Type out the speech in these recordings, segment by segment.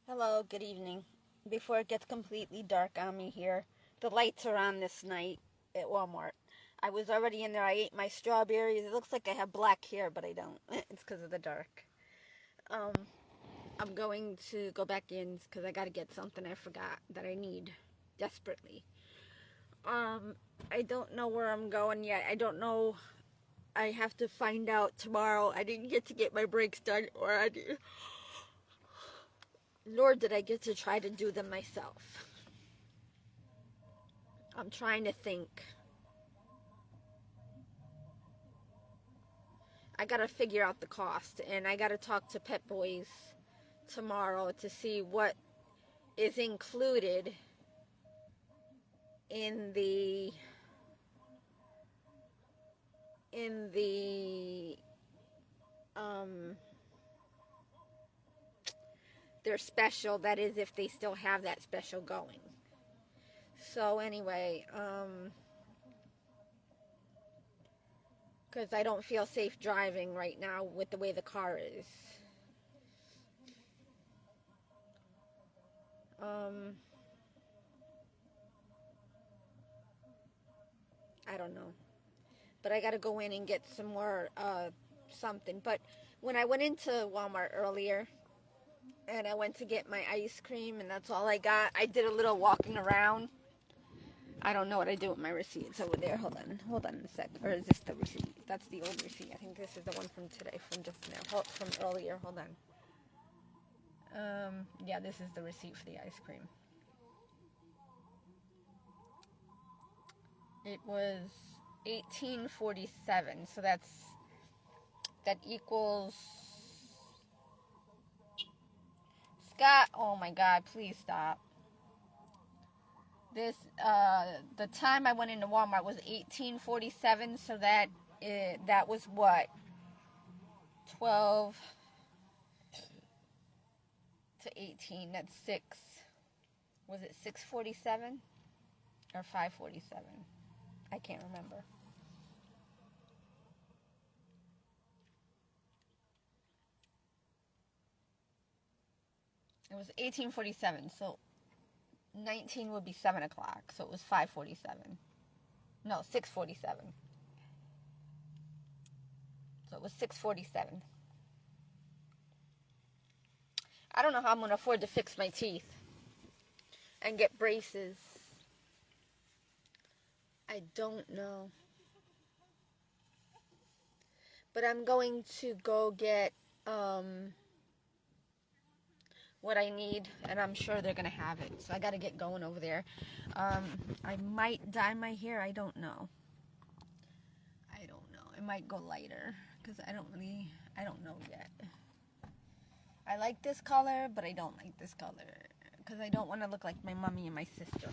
Hello, good evening. Before it gets completely dark on me here, the lights are on this night at Walmart. I was already in there. I ate my strawberries. It looks like I have black hair, but I don't. It's because of the dark. Um, I'm going to go back in because I got to get something I forgot that I need desperately. Um, I don't know where I'm going yet. I don't know. I have to find out tomorrow. I didn't get to get my brakes done, nor did I get to try to do them myself. I'm trying to think. I gotta figure out the cost, and I gotta talk to Pet Boys tomorrow to see what is included in the um their special. That is, if they still have that special going. So anyway, because I don't feel safe driving right now with the way the car is. Um, I don't know, but I gotta go in and get some more something. But when I went into Walmart earlier, and I went to get my ice cream, and that's all I got. I did a little walking around. I don't know what I do with my receipts over there. Hold on a sec. Or is this the receipt? That's the old receipt. I think this is the one from today, from just now, from earlier. Hold on. Yeah, this is the receipt for the ice cream. It was 18.47, so that equals. Scott, oh my God, please stop. The time I went into Walmart was 18.47, so that was what, 12 to 18. That's 6. Was it 6.47 or 5.47? I can't remember. It was 18.47, so 19 would be 7 o'clock, so it was 5.47. No, 6.47. So it was 6.47. I don't know how I'm going to afford to fix my teeth and get braces. I don't know. But I'm going to go get what I need, and I'm sure they're going to have it. So I got to get going over there. I might dye my hair. I don't know. It might go lighter because I don't know yet. I like this color, but I don't like this color because I don't want to look like my mommy and my sister.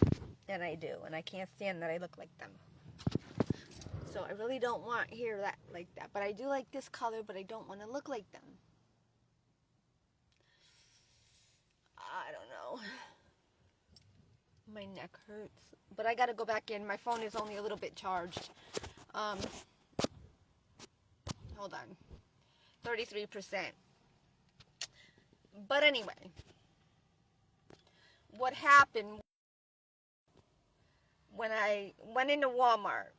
And I do, and I can't stand that I look like them. So I really don't want hair like that. But I do like this color, but I don't want to look like them. I don't know. My neck hurts. But I gotta go back in. My phone is only a little bit charged. Hold on. 33%. But anyway, what happened when I went into Walmart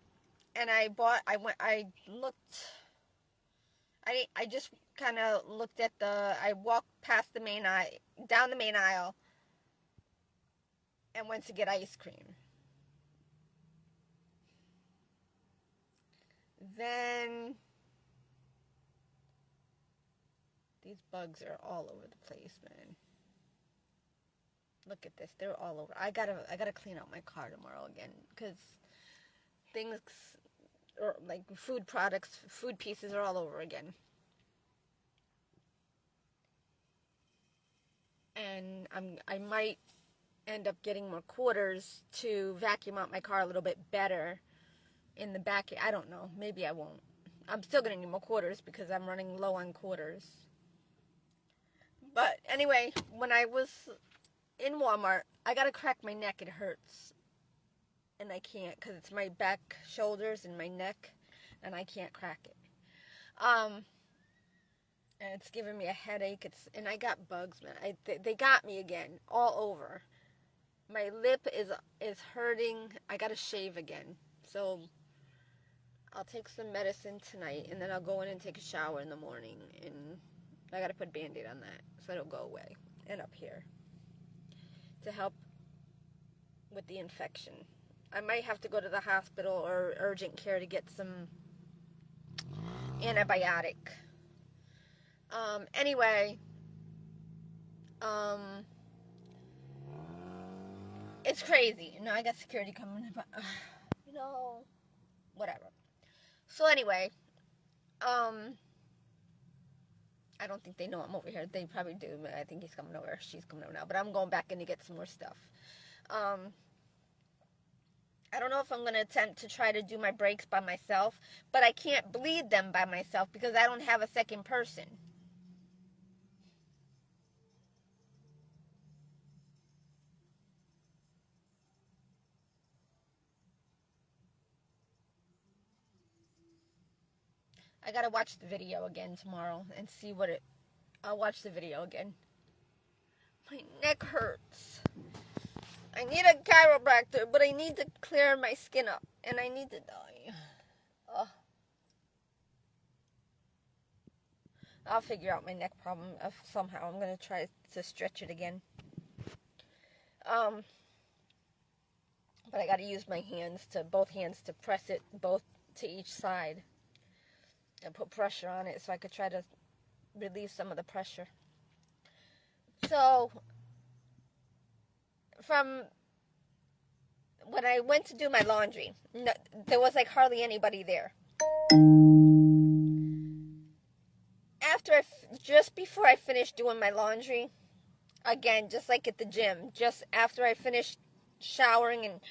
and I just kind of looked at I walked past the main aisle, down the main aisle, and went to get ice cream. Then these bugs are all over the place, man. Look at this. They're all over. I gotta clean out my car tomorrow again because things, or like food products, food pieces are all over again. And I might end up getting more quarters to vacuum out my car a little bit better in the back. I don't know. Maybe I won't. I'm still gonna need more quarters because I'm running low on quarters. But anyway, when I was in Walmart, I gotta crack my neck. It hurts. And I can't because it's my back, shoulders, and my neck, and I can't crack it. And and it's giving me a headache. And I got bugs, man. They got me again, all over. My lip is hurting. I gotta shave again. So I'll take some medicine tonight, and then I'll go in and take a shower in the morning. And I gotta put Band-Aid on that so it'll go away. And up here to help with the infection. I might have to go to the hospital or urgent care to get some antibiotic. Anyway, it's crazy. I got security coming, but whatever. So anyway, I don't think they know I'm over here. They probably do. I think he's coming over. She's coming over now. But I'm going back in to get some more stuff. I don't know if I'm going to attempt to try to do my breaks by myself, but I can't bleed them by myself because I don't have a second person. I gotta watch the video again tomorrow and see I'll watch the video again. My neck hurts. I need a chiropractor, but I need to clear my skin up, and I need to die. I'll figure out my neck problem somehow. I'm gonna try to stretch it again. But I gotta use my both hands to press it both to each side and put pressure on it so I could try to relieve some of the pressure. So, from when I went to do my laundry, there was like hardly anybody there. Just before I finished doing my laundry, again, just like at the gym, just after I finished showering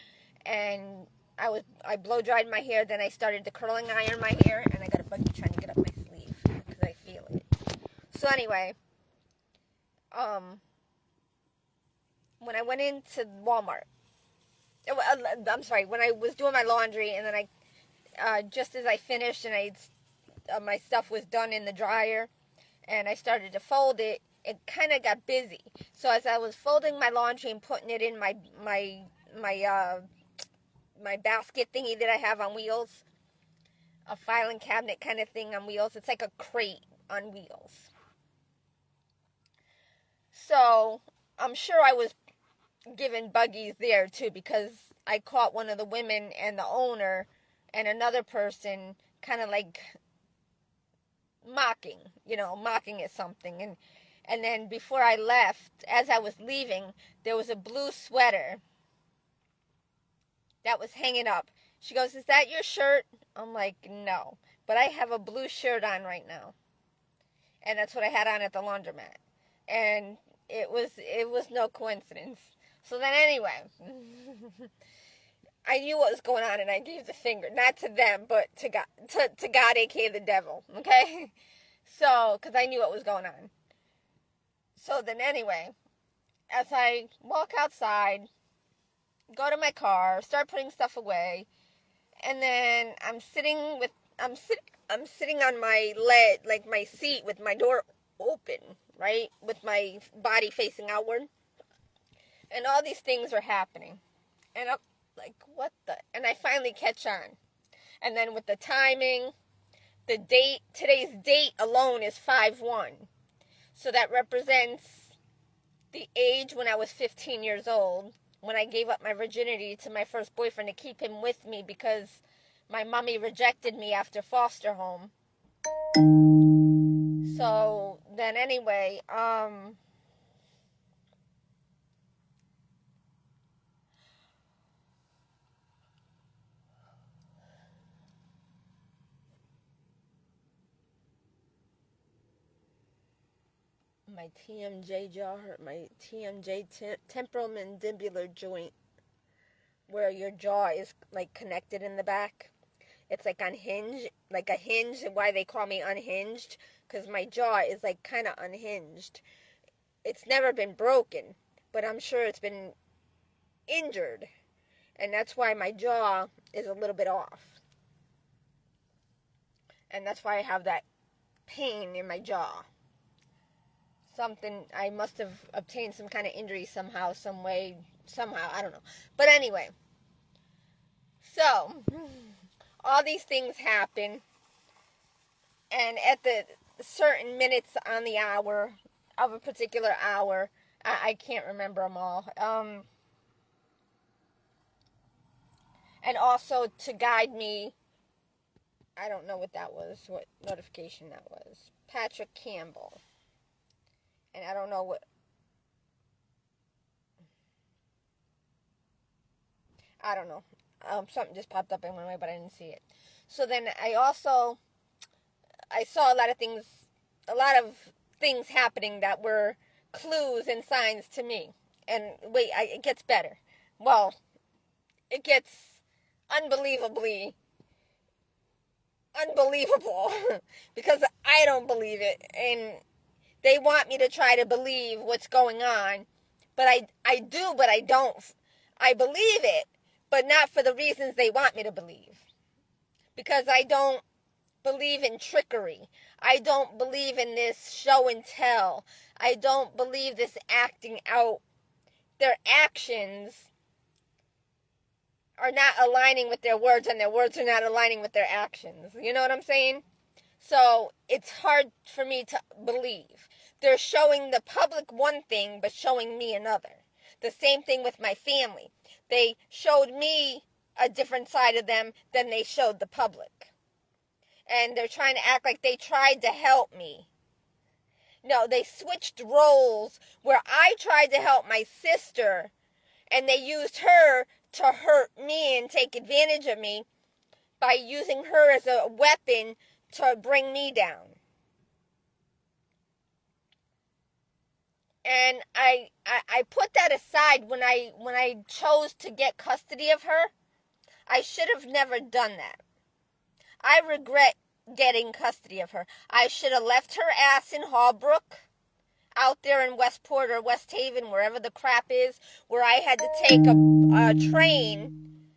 and I blow dried my hair, then I started to curling iron my hair, and I got a buggy trying to get up my sleeve because I feel it. So anyway, when I went into Walmart, when I was doing my laundry, and then just as I finished and my stuff was done in the dryer, and I started to fold it, it kind of got busy. So as I was folding my laundry and putting it in my basket thingy that I have on wheels, a filing cabinet kind of thing on wheels. It's like a crate on wheels. So I'm sure I was given buggies there too, because I caught one of the women and the owner and another person kind of like mocking at something. And then before I left, as I was leaving, there was a blue sweater that was hanging up. She goes, "Is that your shirt?" I'm like, "No, but I have a blue shirt on right now." And that's what I had on at the laundromat. And it was no coincidence. So then anyway, I knew what was going on, and I gave the finger, not to them, but to God, aka the devil, okay? So, because I knew what was going on. So then anyway, as I walk outside, go to my car, start putting stuff away, and then I'm sitting on my leg, like my seat, with my door open, right, with my body facing outward, and all these things are happening, and I'm like, what the? And I finally catch on, and then with the timing, the date, today's date alone is 5/1, so that represents the age when I was 15 years old, when I gave up my virginity to my first boyfriend to keep him with me because my mommy rejected me after foster home. So then anyway, my TMJ jaw hurt, my TMJ temporomandibular joint, where your jaw is like connected in the back. It's like on hinge, like a hinge, why they call me unhinged, because my jaw is like kind of unhinged. It's never been broken, but I'm sure it's been injured, and that's why my jaw is a little bit off. And that's why I have that pain in my jaw. something. I must have obtained some kind of injury somehow, some way, somehow. I don't know. But anyway, so all these things happen, and at the certain minutes on the hour of a particular hour, I can't remember them all. And also to guide me, I don't know what that was, what notification that was. Patrick Campbell. And I don't know what, I don't know. Something just popped up in my way, but I didn't see it. So then I saw a lot of things happening that were clues and signs to me. And wait, it gets better. Well, it gets unbelievable because I don't believe it, and they want me to try to believe what's going on, but I do, but I don't. I believe it, but not for the reasons they want me to believe, because I don't believe in trickery. I don't believe in this show and tell. I don't believe this acting out. Their actions are not aligning with their words, and their words are not aligning with their actions. You know what I'm saying? So it's hard for me to believe. They're showing the public one thing, but showing me another. The same thing with my family. They showed me a different side of them than they showed the public. And they're trying to act like they tried to help me. No, they switched roles where I tried to help my sister, and they used her to hurt me and take advantage of me by using her as a weapon to bring me down. And I put that aside when I chose to get custody of her. I should have never done that. I regret getting custody of her. I should have left her ass in Hallbrook, out there in Westport or West Haven, wherever the crap is, where I had to take a train.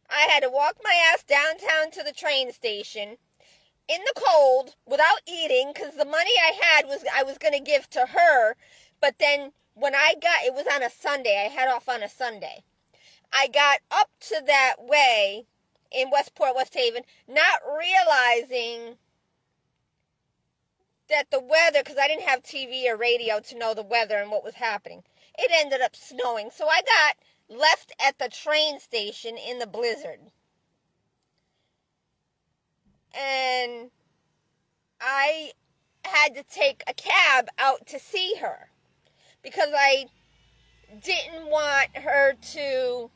I had to walk my ass downtown to the train station in the cold without eating, because the money I was going to give to her. But then when it was on a Sunday. I had off on a Sunday. I got up to that way in Westport, West Haven, not realizing that the weather, because I didn't have TV or radio to know the weather and what was happening. It ended up snowing. So I got left at the train station in the blizzard. And I had to take a cab out to see her, because I didn't want her to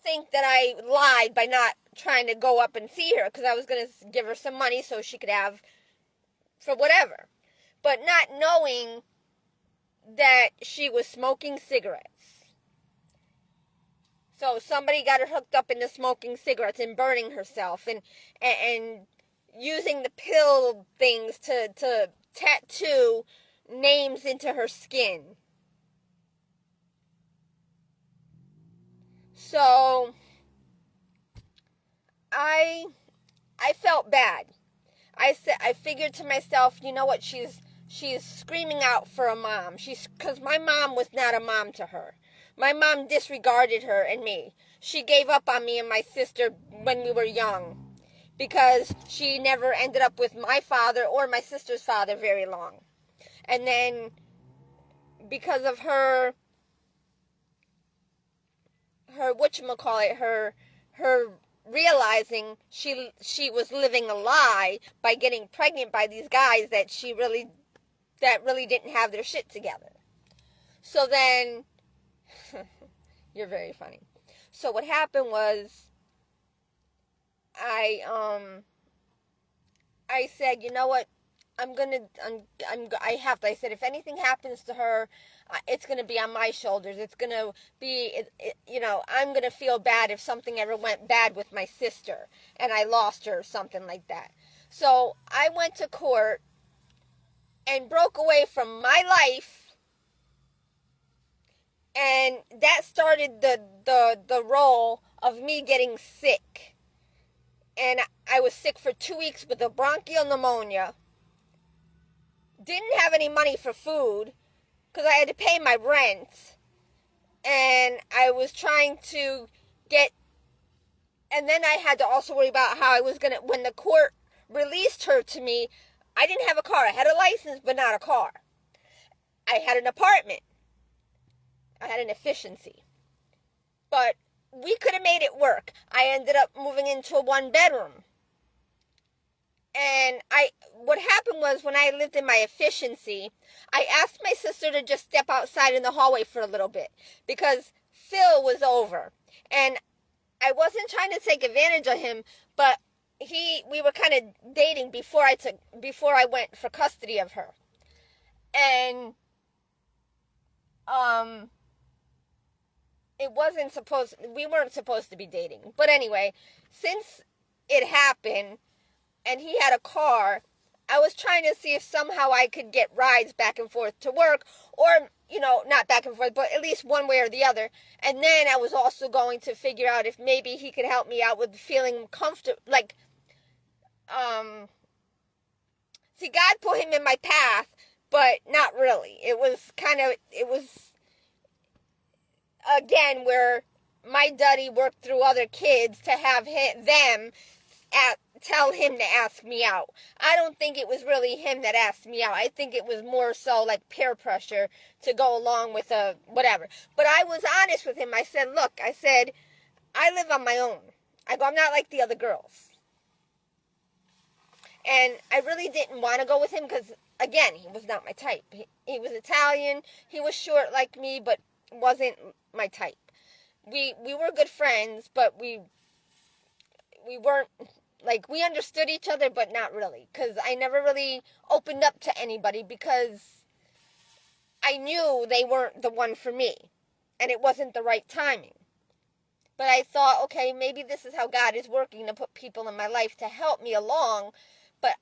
think that I lied by not trying to go up and see her, because I was going to give her some money so she could have for whatever. But not knowing that she was smoking cigarettes. So somebody got her hooked up into smoking cigarettes and burning herself, and using the pill things to tattoo names into her skin. So I felt bad. I figured to myself, you know what, she's screaming out for a mom. Because my mom was not a mom to her. My mom disregarded her and me. She gave up on me and my sister when we were young, because she never ended up with my father or my sister's father very long. And then because of her whatchamacallit, her realizing she was living a lie by getting pregnant by these guys that really didn't have their shit together. So then you're very funny. So what happened was I said, you know what, I said, if anything happens to her, it's going to be on my shoulders. It's going to be, I'm going to feel bad if something ever went bad with my sister and I lost her or something like that. So I went to court and broke away from my life, and that started the role of me getting sick. And I was sick for 2 weeks with a bronchial pneumonia, didn't have any money for food because I had to pay my rent, and I was trying to get, and then I had to also worry about how I was going to, when the court released her to me, I didn't have a car. I had a license, but not a car. I had an apartment. I had an efficiency. But we could have made it work. I ended up moving into a 1-bedroom. And what happened was, when I lived in my efficiency, I asked my sister to just step outside in the hallway for a little bit because Phil was over. And I wasn't trying to take advantage of him, but we were kind of dating before I went for custody of her. And we weren't supposed to be dating. But anyway, since it happened and he had a car, I was trying to see if somehow I could get rides back and forth to work, or, not back and forth, but at least one way or the other. And then I was also going to figure out if maybe he could help me out with feeling comfortable, see, God put him in my path, but not really. It was again, where my daddy worked through other kids to have them tell him to ask me out. I don't think it was really him that asked me out. I think it was more so like peer pressure to go along with whatever. But I was honest with him. I said, look, I live on my own. I'm not like the other girls. And I really didn't want to go with him because, again, he was not my type. He was Italian. He was short like me, but wasn't my type. We were good friends, but we weren't, we understood each other, but not really. Because I never really opened up to anybody because I knew they weren't the one for me. And it wasn't the right timing. But I thought, okay, maybe this is how God is working to put people in my life to help me along. But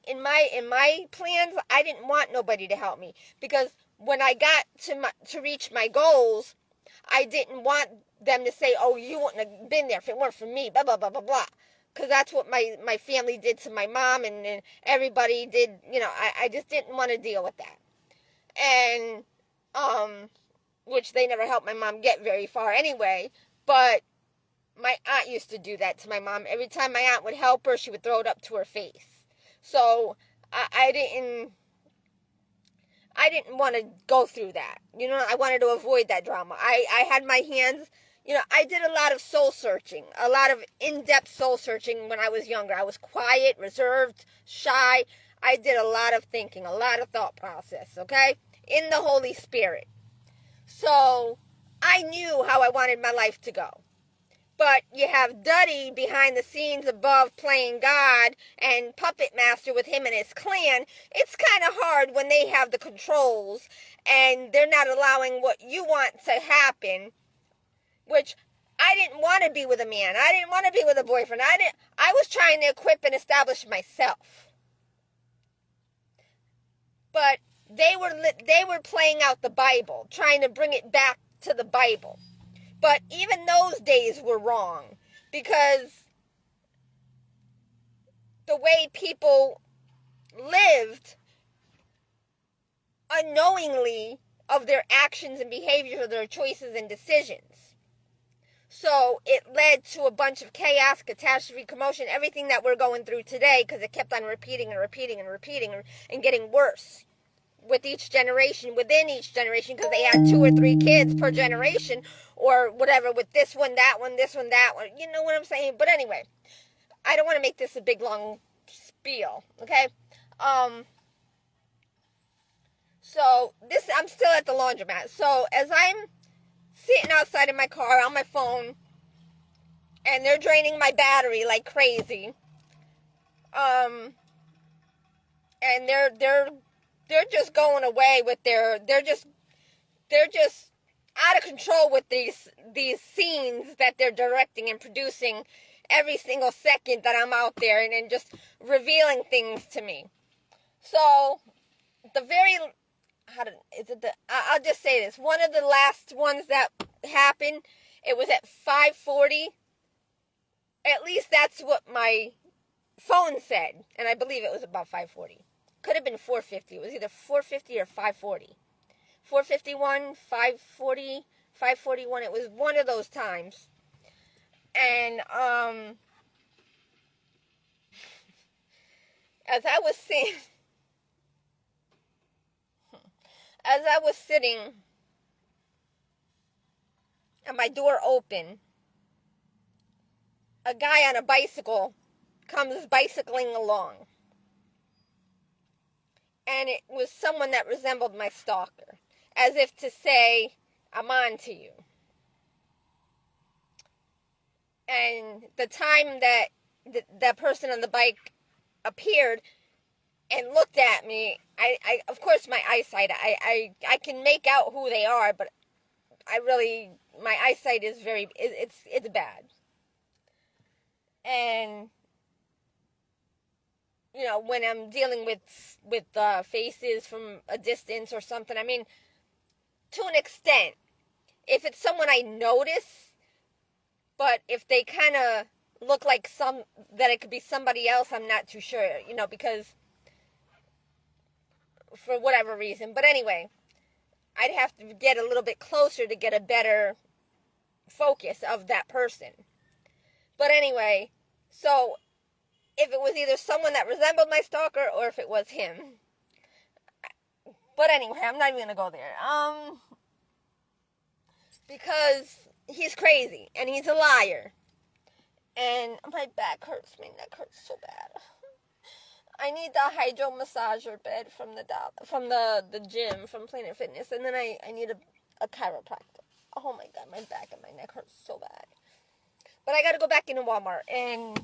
in my plans, I didn't want nobody to help me, because when I got to reach my goals, I didn't want them to say, oh, you wouldn't have been there if it weren't for me, blah, blah, blah, blah, blah. Because that's what my family did to my mom, and everybody did, I just didn't want to deal with that. And, which they never helped my mom get very far anyway, but my aunt used to do that to my mom. Every time my aunt would help her, she would throw it up to her face. So I didn't want to go through that. I wanted to avoid that drama. I had my hands, I did a lot of soul searching, a lot of in-depth soul searching when I was younger. I was quiet, reserved, shy. I did a lot of thinking, a lot of thought process, okay? In the Holy Spirit. So I knew how I wanted my life to go. But you have Duddy behind the scenes above playing God and puppet master with him and his clan. It's kind of hard when they have the controls and they're not allowing what you want to happen, which I didn't want to be with a man. I didn't want to be with a boyfriend. I was trying to equip and establish myself. But they were playing out the Bible, trying to bring it back to the Bible. But even those days were wrong, because the way people lived unknowingly of their actions and behaviors, of their choices and decisions. So it led to a bunch of chaos, catastrophe, commotion, everything that we're going through today, because it kept on repeating and repeating and repeating and getting worse with each generation, within each generation, because they had 2 or 3 kids per generation, or whatever, with this one, that one, this one, that one. You know what I'm saying? But anyway, I don't want to make this a big, long spiel, okay? So I'm still at the laundromat. So as I'm sitting outside in my car on my phone, and they're draining my battery like crazy, and they're just going away with they're just out of control with these scenes that they're directing and producing every single second that I'm out there, and just revealing things to me. So I'll just say this. One of the last ones that happened, it was at 5:40. At least that's what my phone said, and I believe it was about 5:40. could have been 450. It was either 450 or 540. 451, 540, 541. It was one of those times. And as I was sitting and my door open, a guy on a bicycle comes bicycling along. And it was someone that resembled my stalker, as if to say, I'm on to you. And the time that that person on the bike appeared and looked at me, I of course my eyesight, I can make out who they are, but my eyesight is it's bad. And you know, when I'm dealing with faces from a distance or something, I mean, to an extent, if it's someone I notice, but if they kind of look like that it could be somebody else, I'm not too sure, you know, because for whatever reason. But anyway, I'd have to get a little bit closer to get a better focus of that person. But anyway, so if it was either someone that resembled my stalker or if it was him. But anyway, I'm not even going to go there. Because he's crazy and he's a liar. And my back hurts. My neck hurts so bad. I need the hydro massager bed from the gym, from Planet Fitness. And then I need a chiropractor. Oh my God, my back and my neck hurts so bad. But I got to go back into Walmart. And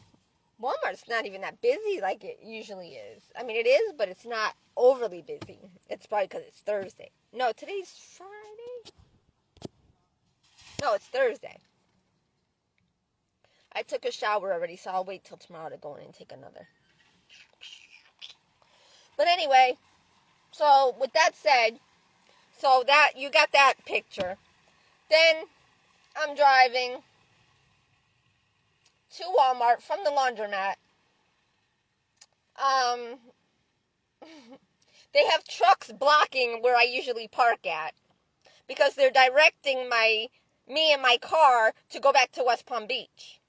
Walmart's not even that busy like it usually is. I mean, it is, but it's not overly busy. It's probably because it's Thursday. No, today's Friday? No, it's Thursday. I took a shower already, so I'll wait till tomorrow to go in and take another. But anyway, so with that said, so that you got that picture. Then I'm driving to Walmart from the laundromat. They have trucks blocking where I usually park at because they're directing me and my car to go back to West Palm Beach.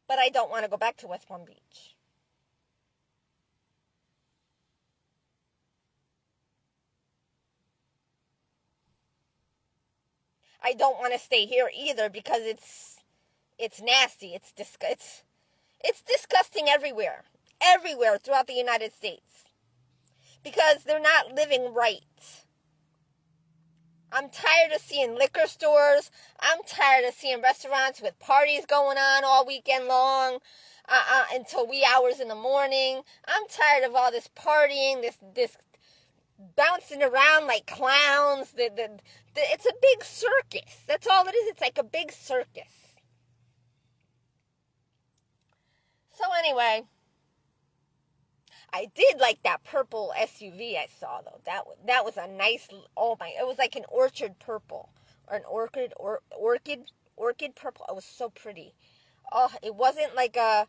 But I don't want to go back to West Palm Beach. I don't want to stay here either because it's nasty. It's disgusting everywhere throughout the United States because they're not living right. I'm tired of seeing liquor stores. I'm tired of seeing restaurants with parties going on all weekend long until wee hours in the morning. I'm tired of all this partying, this bouncing around like clowns. It's a big circus. That's all it is. It's like a big circus. So anyway, I did like that purple SUV I saw though. That was a nice. Oh my! It was like an orchard purple or an orchid purple. It was so pretty. Oh, it wasn't like a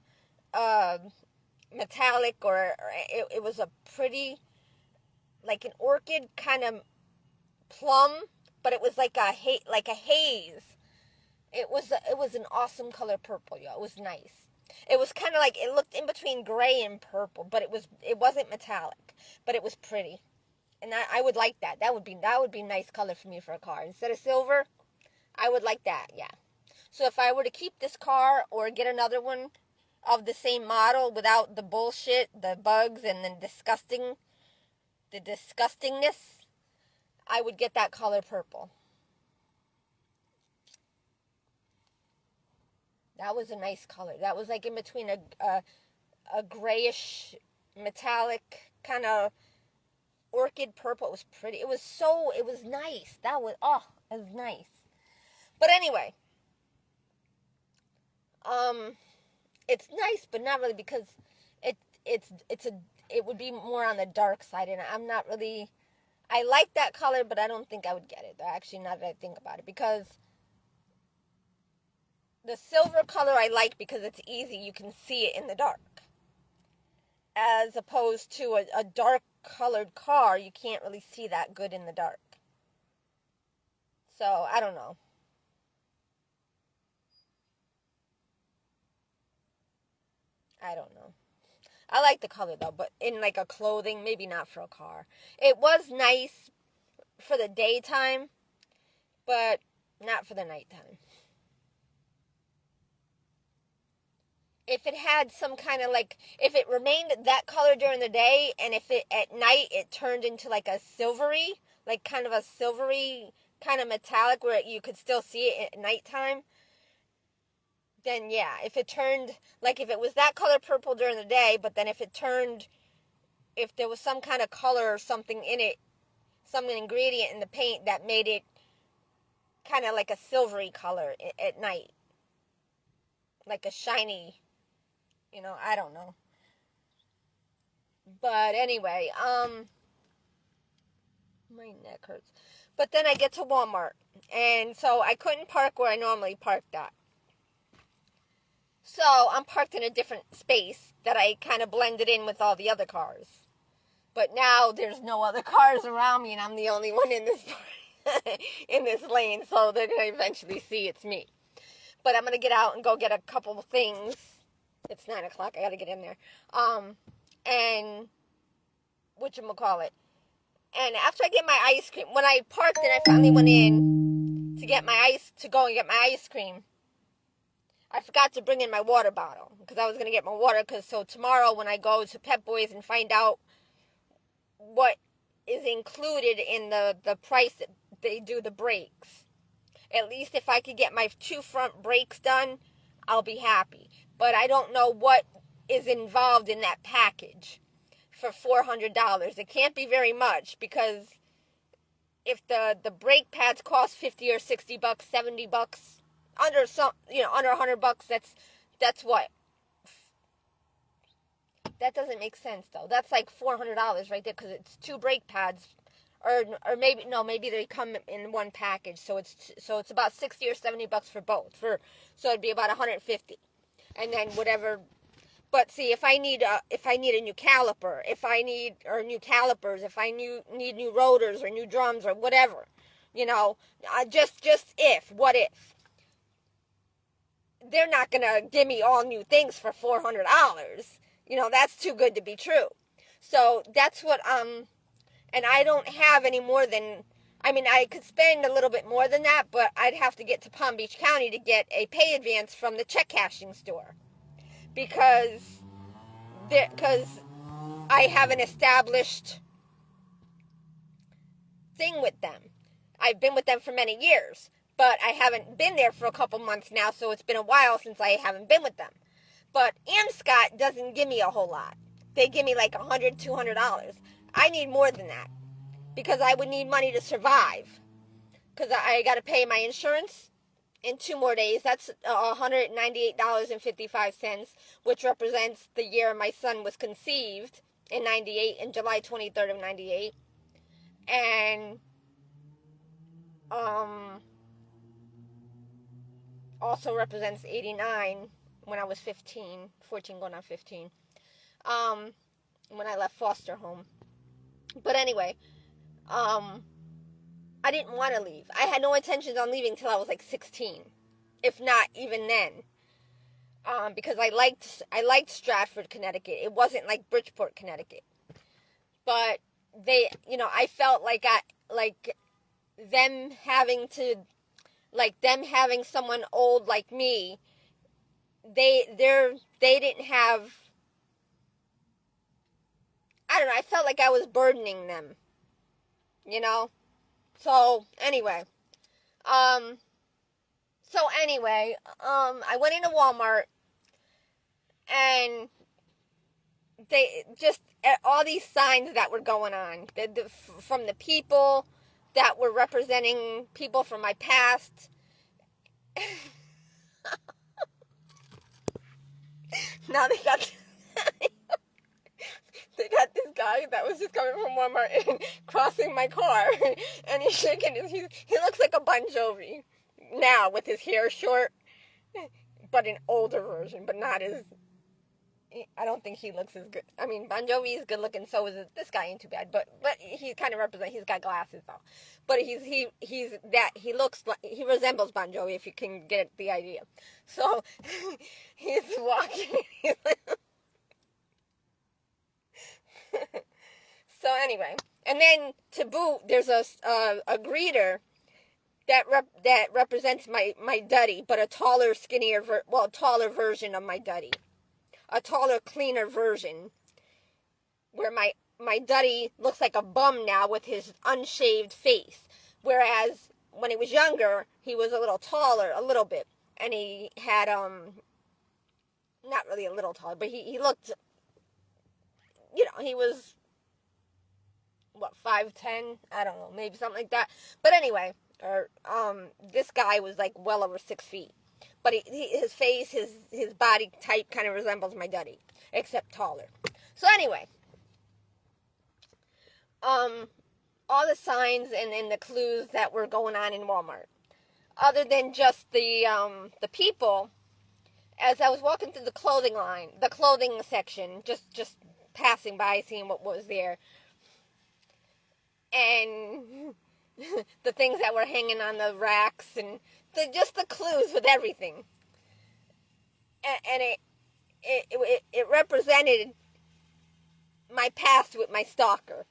metallic or it was a pretty, like an orchid kind of plum, but it was like a haze. It was an awesome color purple, y'all. It was nice. It was kind of like, it looked in between gray and purple, but it wasn't metallic, but it was pretty. And I would like that. That would be a nice color for me for a car. Instead of silver, I would like that, yeah. So if I were to keep this car or get another one of the same model without the bullshit, the bugs, and the disgustingness, I would get that color purple. That was a nice color. That was like in between a grayish metallic kind of orchid purple. It was pretty. It was nice. It was nice. But anyway, it's nice, but not really, because it would be more on the dark side, and I'm not really. I like that color, but I don't think I would get it. Actually, now that I think about it, because the silver color I like because it's easy. You can see it in the dark. As opposed to a dark colored car, you can't really see that good in the dark. So, I don't know. I don't know. I like the color though, but in like a clothing, maybe not for a car. It was nice for the daytime, but not for the nighttime. If it had some kind of like, if it remained that color during the day, and if it at night it turned into like a silvery, like kind of a silvery kind of metallic where you could still see it at nighttime, then yeah. If it turned, like if it was that color purple during the day, but then if it turned, if there was some kind of color or something in it, some ingredient in the paint that made it kind of like a silvery color at night, like a shiny, I don't know. But anyway, my neck hurts. But then I get to Walmart, and so I couldn't park where I normally parked at. So I'm parked in a different space that I kind of blended in with all the other cars. But now there's no other cars around me, and I'm the only one in this in this lane, so they're going to eventually see it's me. But I'm going to get out and go get a couple of things. It's 9 o'clock. I got to get in there. And whatchamacallit. And after I get my ice cream, when I parked and I finally went in to go and get my ice cream, I forgot to bring in my water bottle because I was going to get my water. So tomorrow when I go to Pep Boys and find out what is included in the price that they do the brakes, at least if I could get my 2 front brakes done, I'll be happy. But I don't know what is involved in that package for $400. It can't be very much, because if the brake pads cost $50 or $60, $70, under $100, that's what? That doesn't make sense though. That's like $400 right there, because it's 2 brake pads. Or maybe they come in one package, so it's about $60 or $70 for both. So it'd be about $150, and then whatever. But see, if I need a new caliper, new calipers, if I need new rotors or new drums or whatever, what if they're not gonna give me all new things for $400? That's too good to be true. So that's what and I don't have any more than, I could spend a little bit more than that, but I'd have to get to Palm Beach County to get a pay advance from the check cashing store. Because I have an established thing with them. I've been with them for many years, but I haven't been there for a couple months now, so it's been a while since I haven't been with them. But Amscot doesn't give me a whole lot. They give me like $100, $200. I need more than that, because I would need money to survive, because I got to pay my insurance in 2 more days. That's $198.55, which represents the year my son was conceived in 98, in July 23rd of 98. And also represents 89, when I was 14 going on 15, when I left foster home. But anyway, I didn't want to leave. I had no intentions on leaving until I was like 16, if not even then. Because I liked Stratford, Connecticut. It wasn't like Bridgeport, Connecticut. But I felt like them having someone old like me, they didn't have, I don't know, I felt like I was burdening them, So anyway, I went into Walmart, and they just, all these signs that were going on, from the people that were representing people from my past. Now they got this guy that was just coming from Walmart and crossing my car, and he's shaking he looks like a Bon Jovi now, with his hair short, but an older version, but not as, I don't think he looks as good. I mean, Bon Jovi is good looking, so is this guy ain't too bad. But he kind of represents. He's got glasses though. But he looks like he resembles Bon Jovi if you can get the idea. So he's walking. So anyway, and then to boot, there's a greeter that represents my Duddy, but a taller, skinnier, taller version of my Duddy. A taller, cleaner version, where my Duddy looks like a bum now with his unshaved face, whereas when he was younger, he was a little taller, a little bit, and he had not really a little taller, but he looked, he was what, 5'10", I don't know, maybe something like that. But anyway, this guy was like well over 6 feet. But his face, his body type kind of resembles my Duddy, except taller. So anyway, all the signs and the clues that were going on in Walmart, other than just the people, as I was walking through the clothing section, just passing by, seeing what was there, and the things that were hanging on the racks, and just the clues with everything. And it represented my past with my stalker.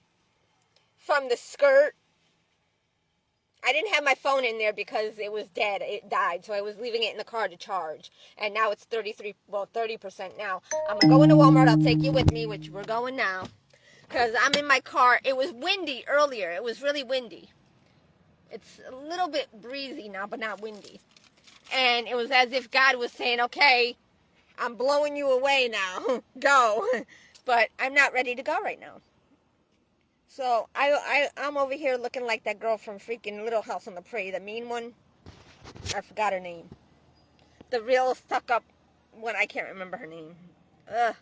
From the skirt, I didn't have my phone in there because it was dead. It died, so I was leaving it in the car to charge. And now it's 30% now. I'm going to go into Walmart. I'll take you with me, which we're going now. Because I'm in my car. It was windy earlier. It was really windy. It's a little bit breezy now, but not windy. And it was as if God was saying, okay, I'm blowing you away now. Go. But I'm not ready to go right now. So I'm over here looking like that girl from freaking Little House on the Prairie, the mean one. I forgot her name. The real stuck-up one. I can't remember her name. Ugh.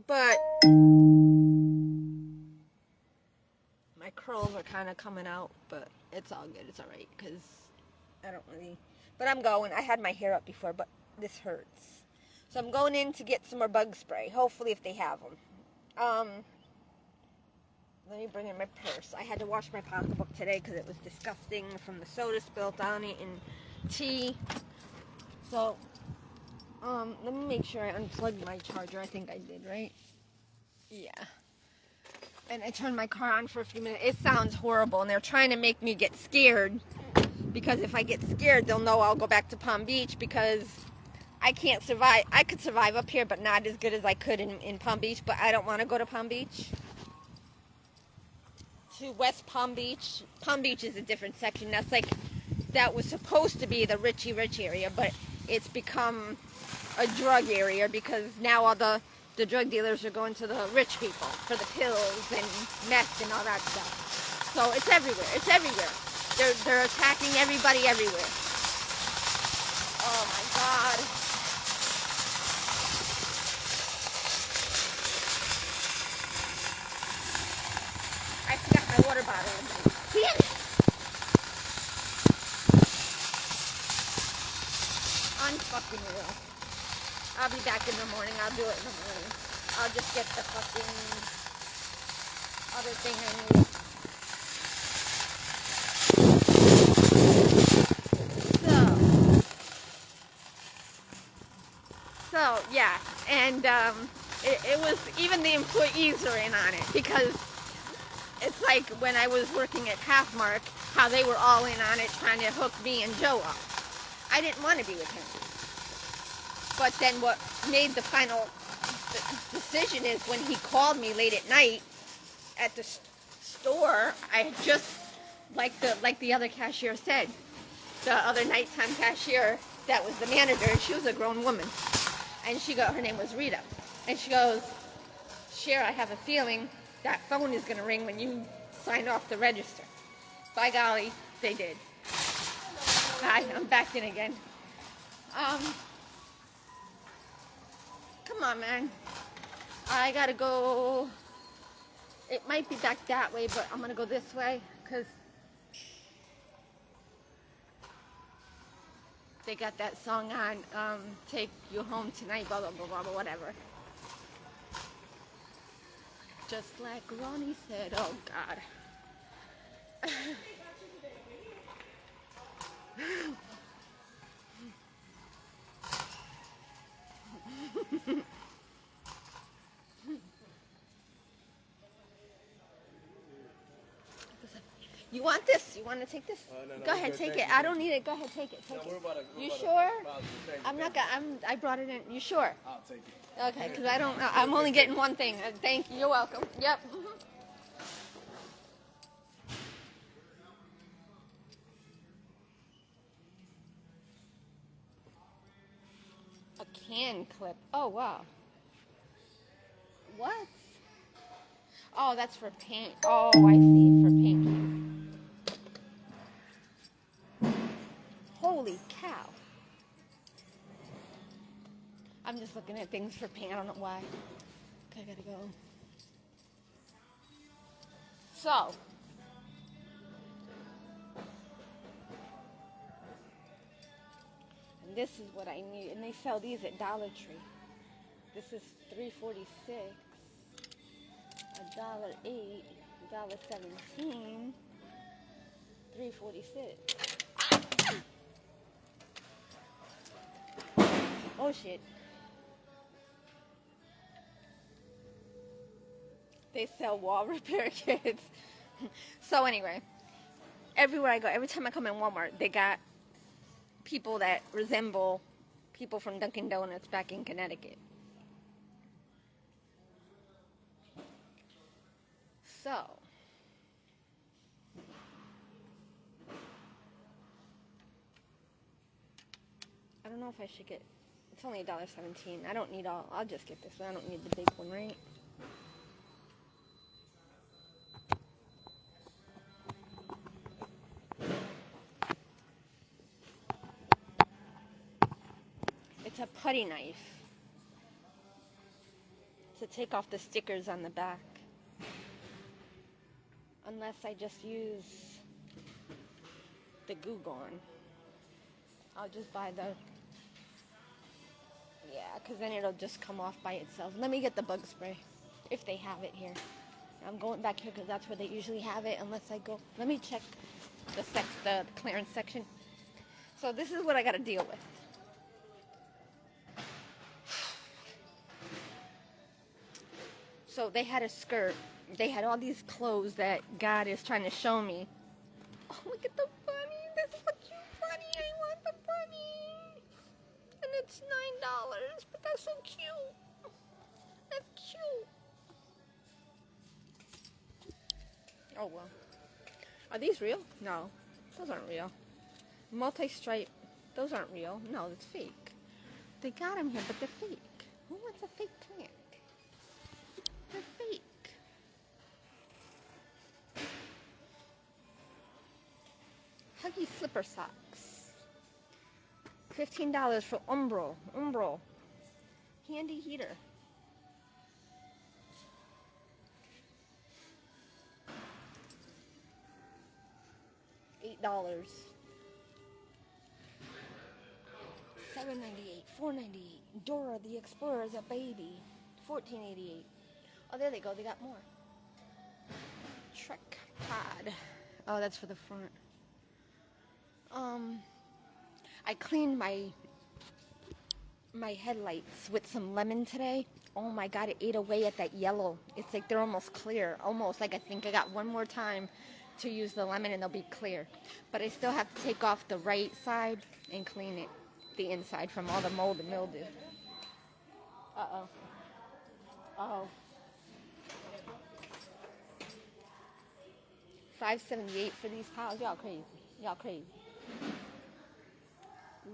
But my curls are kind of coming out, but it's all good. It's all right, because I don't really... But I'm going. I had my hair up before, but this hurts. So I'm going in to get some more bug spray. Hopefully, if they have them. Let me bring in my purse. I had to wash my pocketbook today because it was disgusting from the soda spilt on it and tea. So, let me make sure I unplugged my charger. I think I did, right? Yeah. And I turned my car on for a few minutes. It sounds horrible, and they're trying to make me get scared, because if I get scared, they'll know I'll go back to Palm Beach, because I can't survive. I could survive up here, but not as good as I could in Palm Beach, but I don't want to go to Palm Beach. To West Palm Beach. Palm Beach is a different section. That was supposed to be the Richie Rich area, but it's become a drug area because now all the drug dealers are going to the rich people for the pills and meth and all that stuff. So it's everywhere. It's everywhere. They're attacking everybody everywhere. Oh my God. I forgot my water bottle. Damn it! Unfucking real. I'll be back in the morning. I'll do it in the morning. I'll just get the fucking other thing I need. So yeah, and it was, even the employees are in on it, because it's like when I was working at Halfmark, how they were all in on it trying to hook me and Joe up. I didn't want to be with him. But then what made the final decision is when he called me late at night at the store. I had just, like the other cashier said, the other nighttime cashier that was the manager, and she was a grown woman. And her name was Rita. And she goes, Cher, I have a feeling that phone is going to ring when you sign off the register. By golly, they did. Hi, I'm back in again. Come on, man. I gotta go. It might be back that way, but I'm gonna go this way, because They got that song on, Take You Home Tonight, blah, blah, blah, blah, blah, whatever. Just like Ronnie said, oh God. You want this? You want to take this? No, Go ahead, take it. I don't need it. Go ahead, take it. Take it. You sure? I'm not gonna. I brought it in. You sure? I'll take it. Okay, because I don't. I'm only getting one thing. Thank you. You're welcome. Yep. A can clip. Oh wow. What? Oh, that's for paint. Oh, I see. For paint. Holy cow. I'm just looking at things for paint. I don't know why. Okay, I gotta go. So. And this is what I need. And they sell these at Dollar Tree. This is $3.46. $1.08. $1.17. $3.46. Oh shit. They sell wall repair kits. So anyway, everywhere I go, every time I come in Walmart, they got people that resemble people from Dunkin' Donuts back in Connecticut. So, I don't know if I should get, it's only $1.17. I don't need all, I'll just get this one. I don't need the big one, right? It's a putty knife to take off the stickers on the back. Unless I just use the Goo Gone. I'll just buy the, yeah, because then it'll just come off by itself. Let me get the bug spray, if they have it here. I'm going back here because that's where they usually have it, unless I go, let me check the clearance section. So this is what I got to deal with. So they had a skirt. They had all these clothes that God is trying to show me. Oh, look at the bunny. This is a cute bunny. I want the bunny. And it's $9, but that's so cute. That's cute. Oh, well. Are these real? No. Those aren't real. Multi-stripe. Those aren't real. No, it's fake. They got them here, but they're fake. Who wants a fake plant? They're fake. Huggy slipper socks. $15 for Umbro. Handy heater. $8. $7.98. $4.98. Dora the Explorer is a baby. $14.88. Oh, there they go. They got more. Trek Pod. Oh, that's for the front. I cleaned my headlights with some lemon today. Oh my God, it ate away at that yellow. It's like they're almost clear. Almost like I think I got one more time to use the lemon and they'll be clear. But I still have to take off the right side and clean it, the inside, from all the mold and mildew. Uh-oh. Uh-oh. $5.78 for these towels. Y'all crazy. Y'all crazy.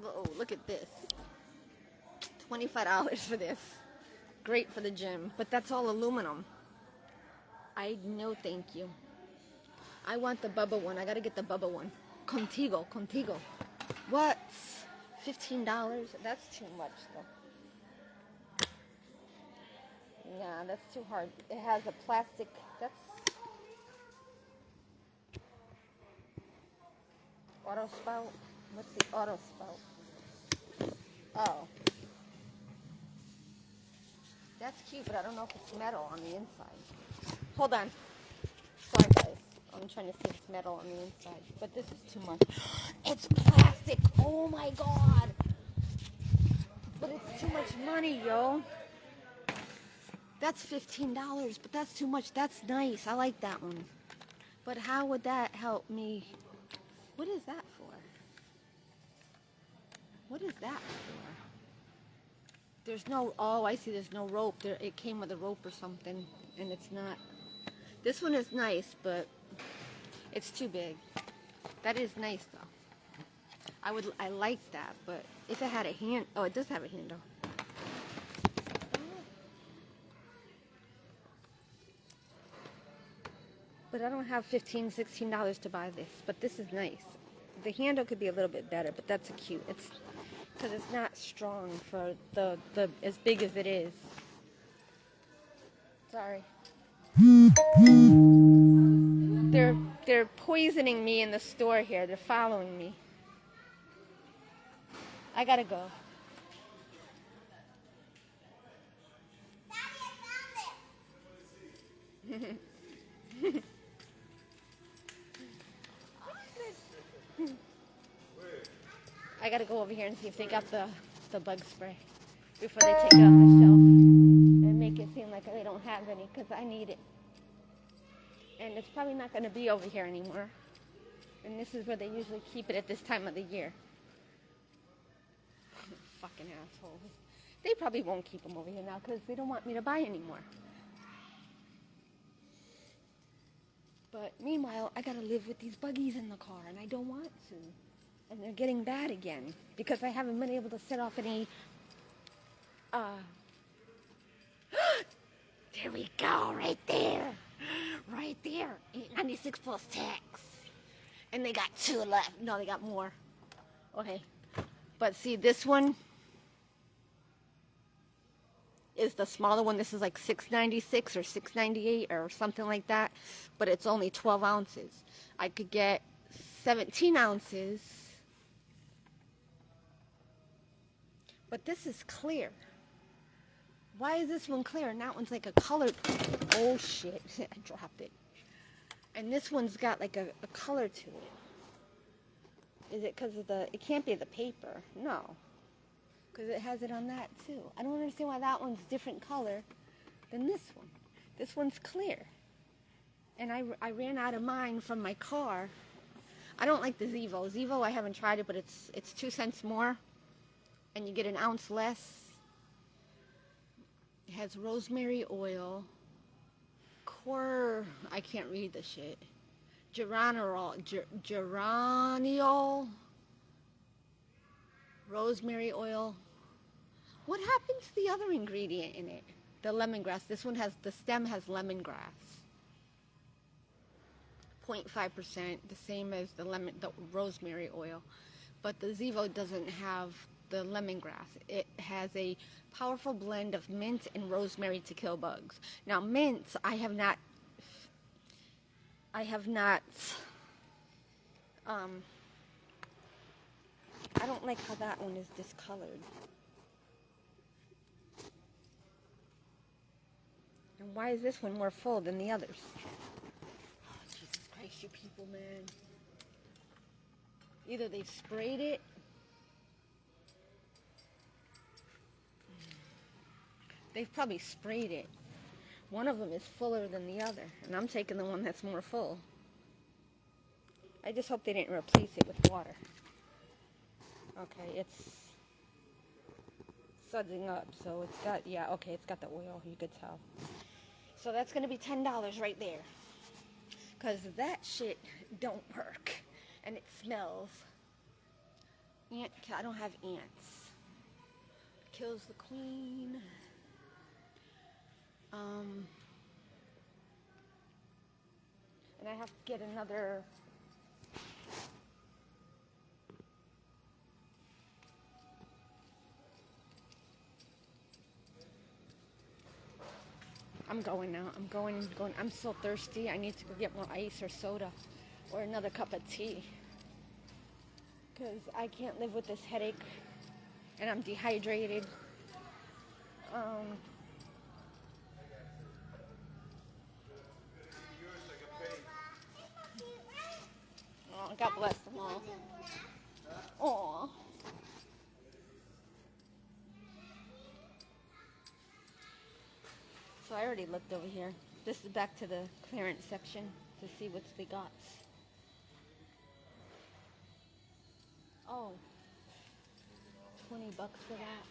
Whoa, look at this. $25 for this. Great for the gym. But that's all aluminum. No thank you. I want the Bubba one. I gotta get the Bubba one. Contigo. What? $15? That's too much though. Yeah, that's too hard. It has a plastic, that's auto spout. What's the auto spout? Oh. That's cute, but I don't know if it's metal on the inside. Hold on. Sorry, guys. I'm trying to see if it's metal on the inside. But this is too much. It's plastic. Oh, my God. But it's too much money, yo. That's $15, but that's too much. That's nice. I like that one. But how would that help me? What is that for? What is that for? There's no, oh, I see, there's no rope. There, it came with a rope or something, and it's not. This one is nice, but it's too big. That is nice, though. I like that, but if it had a hand, oh, it does have a handle. But I don't have $15, $16 to buy this, but this is nice. The handle could be a little bit better, but that's cute. It's because it's not strong for the as big as it is. Sorry. They're poisoning me in the store here. They're following me. I gotta go. I gotta go over here and see if they got the bug spray before they take it off the shelf and make it seem like they don't have any, because I need it. And it's probably not going to be over here anymore. And this is where they usually keep it at this time of the year. Fucking assholes. They probably won't keep them over here now because they don't want me to buy anymore. But meanwhile, I gotta live with these buggies in the car, and I don't want to. And they're getting bad again because I haven't been able to set off any. There we go, right there. Right there. 96 plus tax. And they got 2 left. No, they got more. Okay. But see, this one is the smaller one. This is like $6.96 or $6.98 or something like that. But it's only 12 ounces. I could get 17 ounces. But this is clear. Why is this one clear and that one's like a colored? Oh shit, I dropped it. And this one's got like a color to it. Is it because of the, it can't be the paper. No. Because it has it on that too. I don't understand why that one's different color than this one. This one's clear. And I ran out of mine from my car. I don't like the Zevo. Zevo, I haven't tried it, but it's 2 cents more. And you get an ounce less. It has rosemary oil, I can't read the shit. Geraniol, rosemary oil. What happened to the other ingredient in it? The lemongrass. This one has, the stem has lemongrass. 0.5%, the same as the rosemary oil. But the Zevo doesn't have the lemongrass. It has a powerful blend of mint and rosemary to kill bugs. Now mint, I don't like how that one is discolored. And why is this one more full than the others? Oh, Jesus Christ, you people, man. Either they've sprayed it. They've probably sprayed it. One of them is fuller than the other, and I'm taking the one that's more full. I just hope they didn't replace it with water. Okay, it's sudsing up, so it's got, yeah, okay, it's got the oil, you could tell. So that's going to be $10 right there. Because that shit don't work, and it smells. I don't have ants. Kills the queen. And I have to get another. I'm going now. I'm going. I'm so thirsty. I need to go get more ice or soda or another cup of tea. Because I can't live with this headache and I'm dehydrated. Oh, God bless them all. Aw. So I already looked over here. This is back to the clearance section to see what they got. Oh, $20 for that.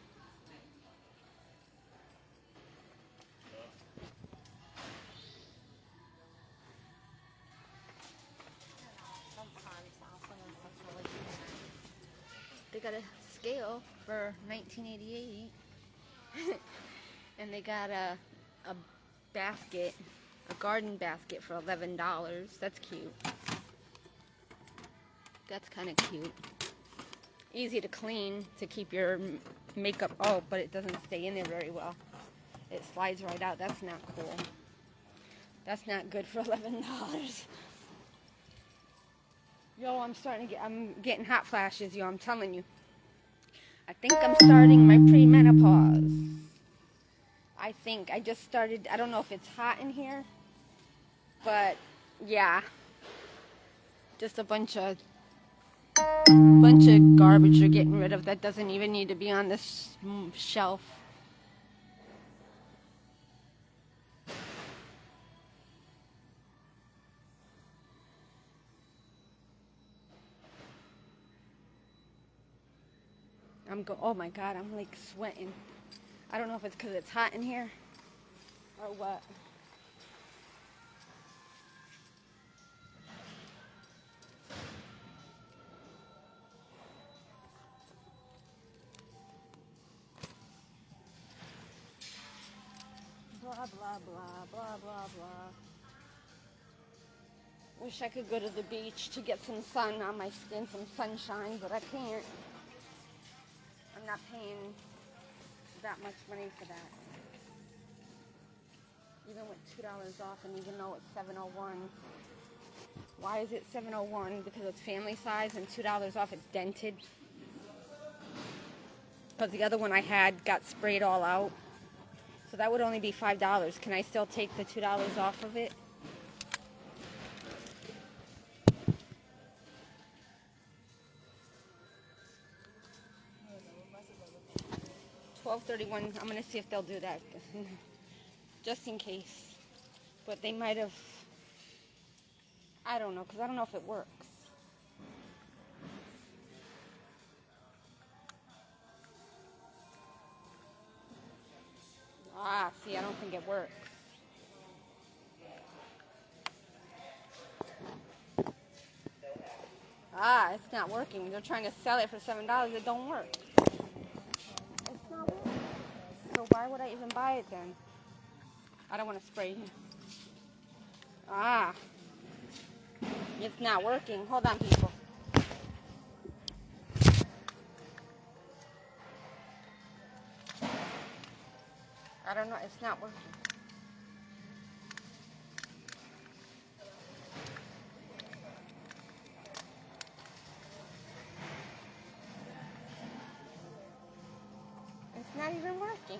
They got a scale for 1988. And they got a basket, a garden basket for $11. That's cute. That's kind of cute. Easy to clean to keep your makeup. Oh, but it doesn't stay in there very well. It slides right out. That's not cool. That's not good for $11. Yo, I'm getting hot flashes, yo, I'm telling you. I think I'm starting my premenopause. I just started. I don't know if it's hot in here, but yeah, just a bunch of garbage you're getting rid of that doesn't even need to be on this shelf. Oh my God, I'm like sweating. I don't know if it's because it's hot in here or what. Blah, blah, blah, blah, blah, blah. Wish I could go to the beach to get some sun on my skin, some sunshine, but I can't. I'm not paying that much money for that. Even with $2 off, and even though it's $7.01. Why is it $7.01? Because it's family size, and $2 off, it's dented. Because the other one I had got sprayed all out. So that would only be $5. Can I still take the $2 off of it? $12.31. I'm gonna see if they'll do that, just in case. But they might have. I don't know, because I don't know if it works. Ah, see, I don't think it works. Ah, it's not working. They're trying to sell it for $7. It don't work. It's not working. So why would I even buy it then? I don't want to spray. Ah, it's not working. Hold on, people. I don't know. It's not working. It's not even working.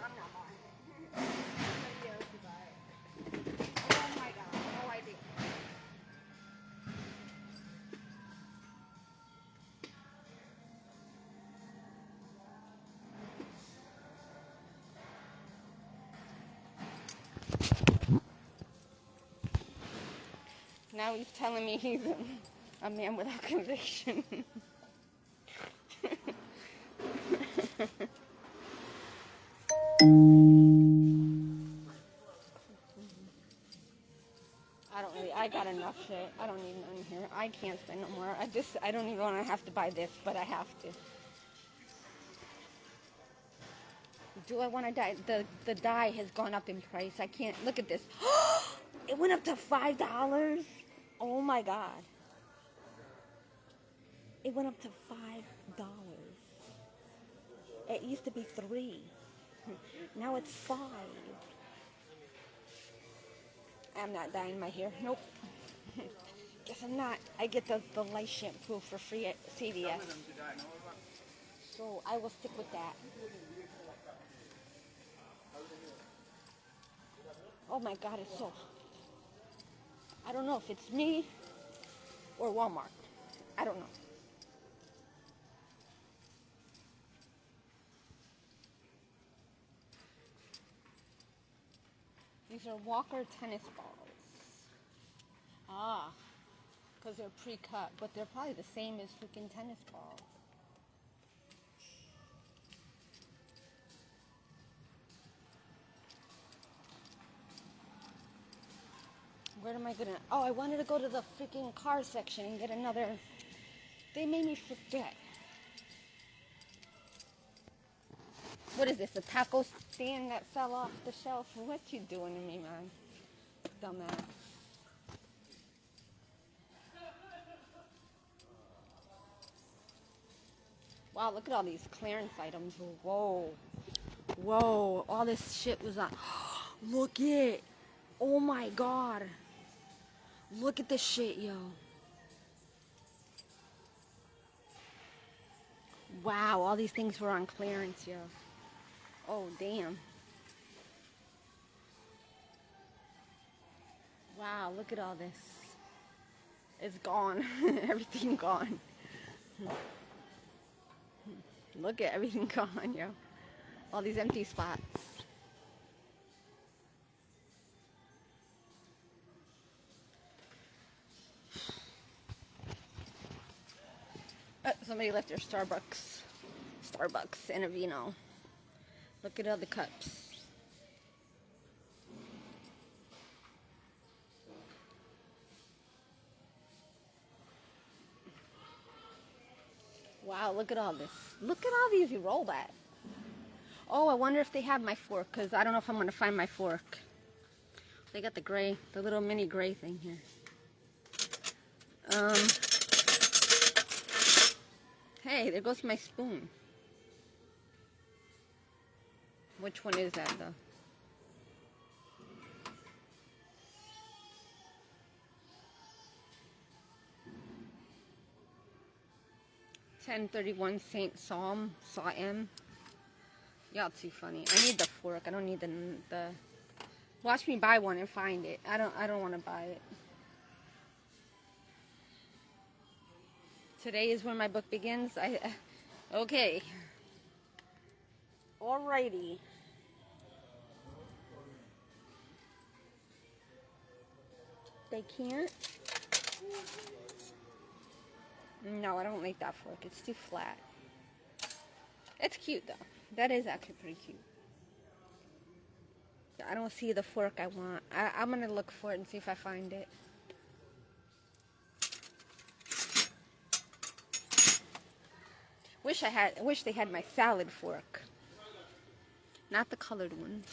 I'm not buying it. Somebody else will buy it. Oh my God, no idea. Now he's telling me he's a man without conviction. I got enough shit. I don't need none here. I can't spend no more. I don't even want to have to buy this, but I have to. Do I want to dye? The dye has gone up in price. I can't. Look at this. It went up to $5. Oh my God. It went up to $5. It used to be 3. Now it's 5. I'm not dyeing my hair. Nope. Guess I'm not. I get the lice shampoo for free at CVS. So I will stick with that. Oh my God, it's so... I don't know if it's me or Walmart. I don't know. These are Walker tennis balls. Ah, because they're pre-cut, but they're probably the same as freaking tennis balls. Where am I gonna... Oh, I wanted to go to the freaking car section and get another... They made me forget. What is this, a taco stand that fell off the shelf? What you doing to me, man? Dumbass. Wow, look at all these clearance items. Whoa. Whoa, all this shit was on. Look it. Oh my God. Look at this shit, yo. Wow, all these things were on clearance, yo. Oh, damn. Wow, look at all this. It's gone. Everything gone. Look at everything gone, yo. All these empty spots. Somebody left their Starbucks and a vino. Look at all the cups. Wow, look at all this. Look at all these you roll at. Oh, I wonder if they have my fork, because I don't know if I'm going to find my fork. They got the gray, the little mini gray thing here. Hey, there goes my spoon. Which one is that, though? $10.31 Saint Psalm, Saw M. Y'all too funny. I need the fork. I don't need the. Watch me buy one and find it. I don't want to buy it. Today is when my book begins. Okay. Alrighty. They can't. No, I don't like that fork. It's too flat. It's cute though. That is actually pretty cute. I don't see the fork I want. I'm gonna look for it and see if I find it. Wish they had my salad fork. Not the colored one.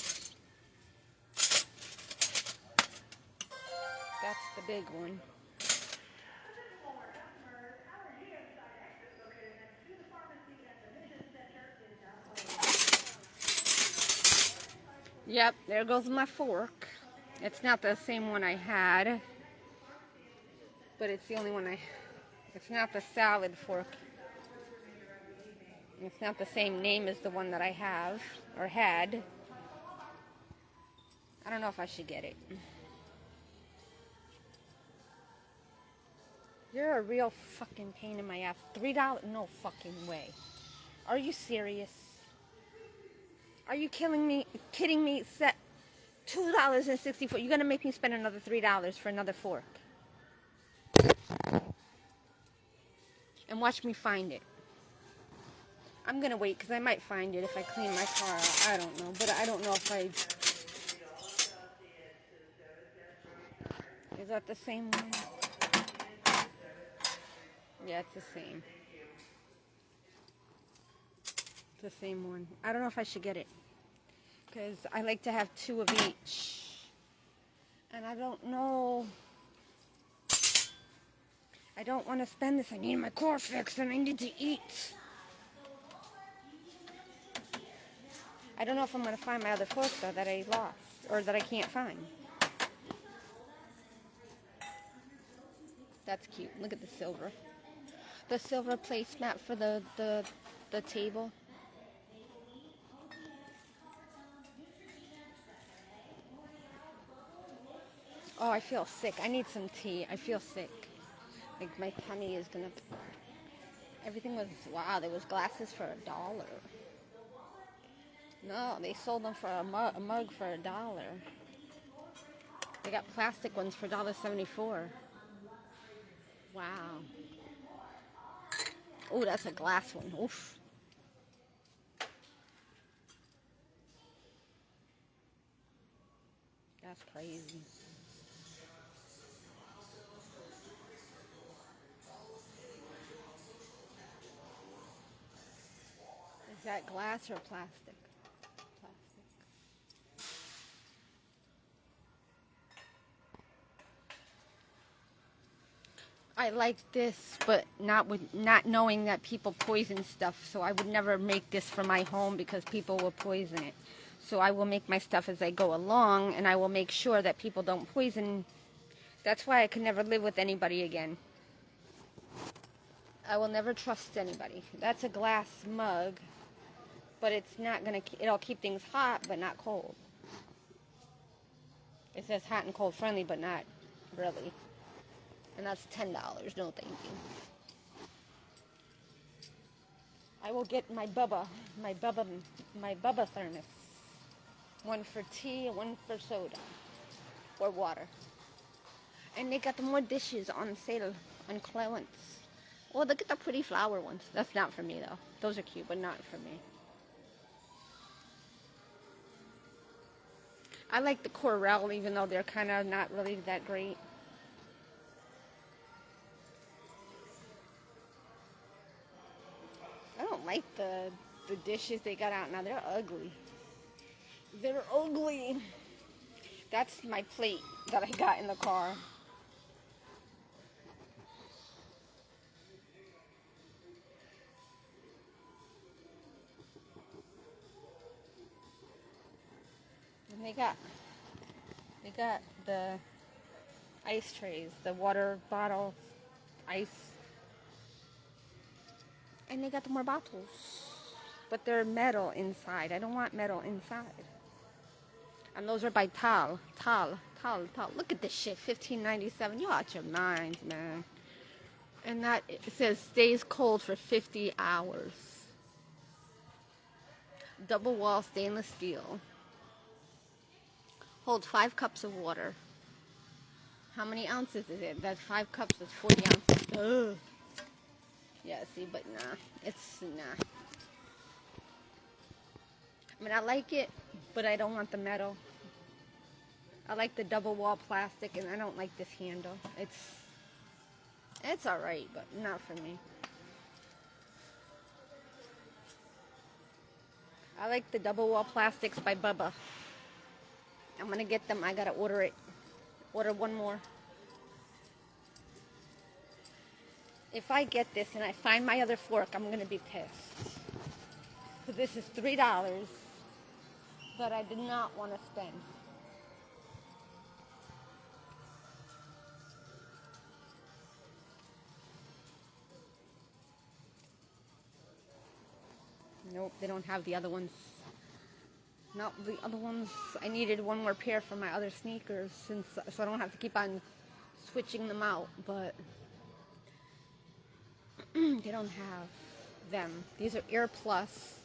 That's the big one. Yep, there goes my fork. It's not the same one I had, but it's the only one it's not the salad fork. It's not the same name as the one that I have, or had. I don't know if I should get it. You're a real fucking pain in my ass. $3? No fucking way. Are you serious? Are you kidding me? Set $2.64. You're gonna make me spend another $3 for another fork. And watch me find it. I'm gonna wait because I might find it if I clean my car out. I don't know, but I don't know if I. Is that the same one? Yeah, it's the same. It's the same one. I don't know if I should get it because I like to have 2 of each, and I don't know. I don't want to spend this. I need my car fixed and I need to eat. I don't know if I'm going to find my other fork, though, that I lost. Or that I can't find. That's cute. Look at the silver. The silver placemat for the table. Oh, I feel sick. I need some tea. I feel sick. Like my tummy is gonna... Everything was... Wow, there was glasses for $1. No, they sold them for a mug for $1. They got plastic ones for $1.74. Wow. Oh, that's a glass one. Oof. That's crazy. Is that glass or plastic? Plastic. I like this, but not knowing that people poison stuff, so I would never make this for my home because people will poison it. So I will make my stuff as I go along, and I will make sure that people don't poison. That's why I could never live with anybody again. I will never trust anybody. That's a glass mug, but it's not gonna. It'll keep things hot, but not cold. It says hot and cold friendly, but not really. And that's $10. No, thank you. I will get my Bubba thermos. One for tea, one for soda, or water. And they got more dishes on sale on clearance. Oh, look at the pretty flower ones. That's not for me though. Those are cute, but not for me. I like the Corelle, even though they're kind of not really that great. I don't like the dishes they got out now. They're ugly. They're ugly. That's my plate that I got in the car. And they got the ice trays, the water bottle, ice. And they got more bottles. But they're metal inside. I don't want metal inside. And those are by Tal. Look at this shit. $15.97. You out your minds, man. And that, it says stays cold for 50 hours. Double wall stainless steel. Holds 5 cups of water. How many ounces is it? That's 5 cups is 40 ounces. Ugh. Yeah, see, but nah. It's nah. I mean, I like it, but I don't want the metal. I like the double wall plastic, and I don't like this handle. It's alright, but not for me. I like the double wall plastics by Bubba. I'm gonna get them. I gotta order it. Order one more. If I get this and I find my other fork, I'm gonna be pissed. So this is $3 that I did not want to spend. Nope, they don't have the other ones. Not the other ones. I needed one more pair for my other sneakers, so I don't have to keep on switching them out, but they don't have them. These are Air Plus.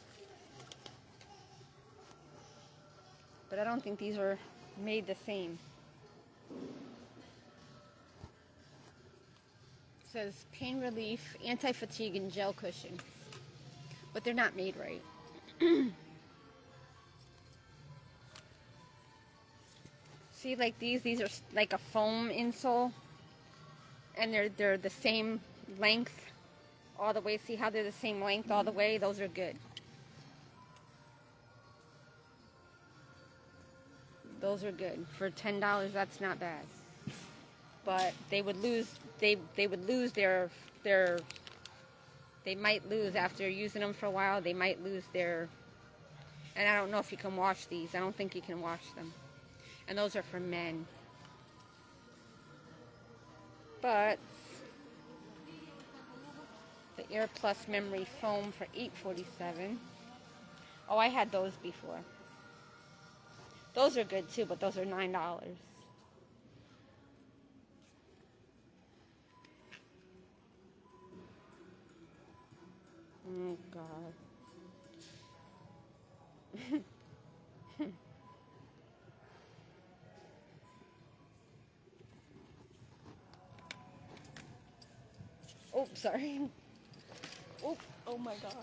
But I don't think these are made the same. It says pain relief, anti-fatigue, and gel cushion. But they're not made right. See, like these are like a foam insole. And they're the same length all the way. See how they're the same length all the way? Those are good. Those are good. For $10, that's not bad. But they would lose they would lose their they might lose after using them for a while. They might lose their And I don't know if you can wash these. I don't think you can wash them. And those are for men. But the Air Plus Memory Foam for $8.47. Oh, I had those before. Those are good too, but those are $9. Oh, God. Oh, sorry. Oh, oh my God.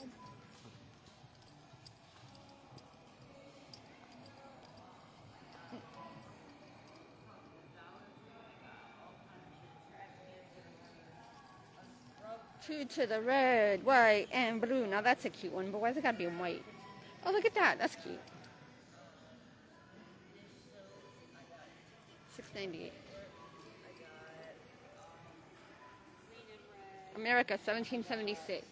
True to the red, white, and blue. Now that's a cute one, but why's it gotta be in white? Oh, look at that. That's cute. $6.98. America, 1776.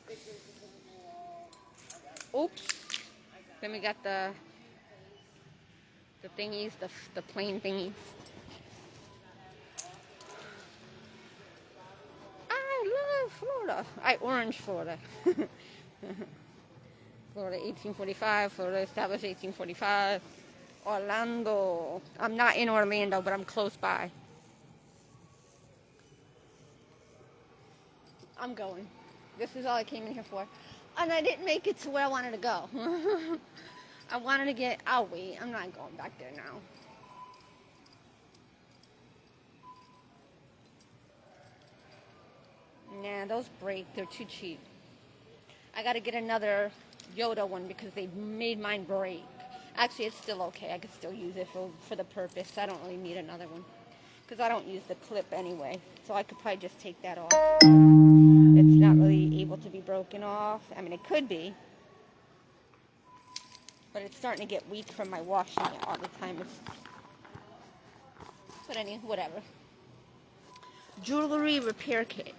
Oops. Then we got the thingies, the plain thingies. I love Florida. Orange Florida. Florida 1845. Florida established 1845. Orlando. I'm not in Orlando, but I'm close by. I'm going. This is all I came in here for. And I didn't make it to where I wanted to go. I wanted to get... I'll wait. I'm not going back there now. Nah, those break. They're too cheap. I got to get another Yoda one because they made mine break. Actually, it's still okay. I could still use it for the purpose. I don't really need another one because I don't use the clip anyway. So I could probably just take that off. It's not really able to be broken off. I mean, it could be. But it's starting to get weak from my washing it all the time. But anyway, whatever. Jewelry repair kit.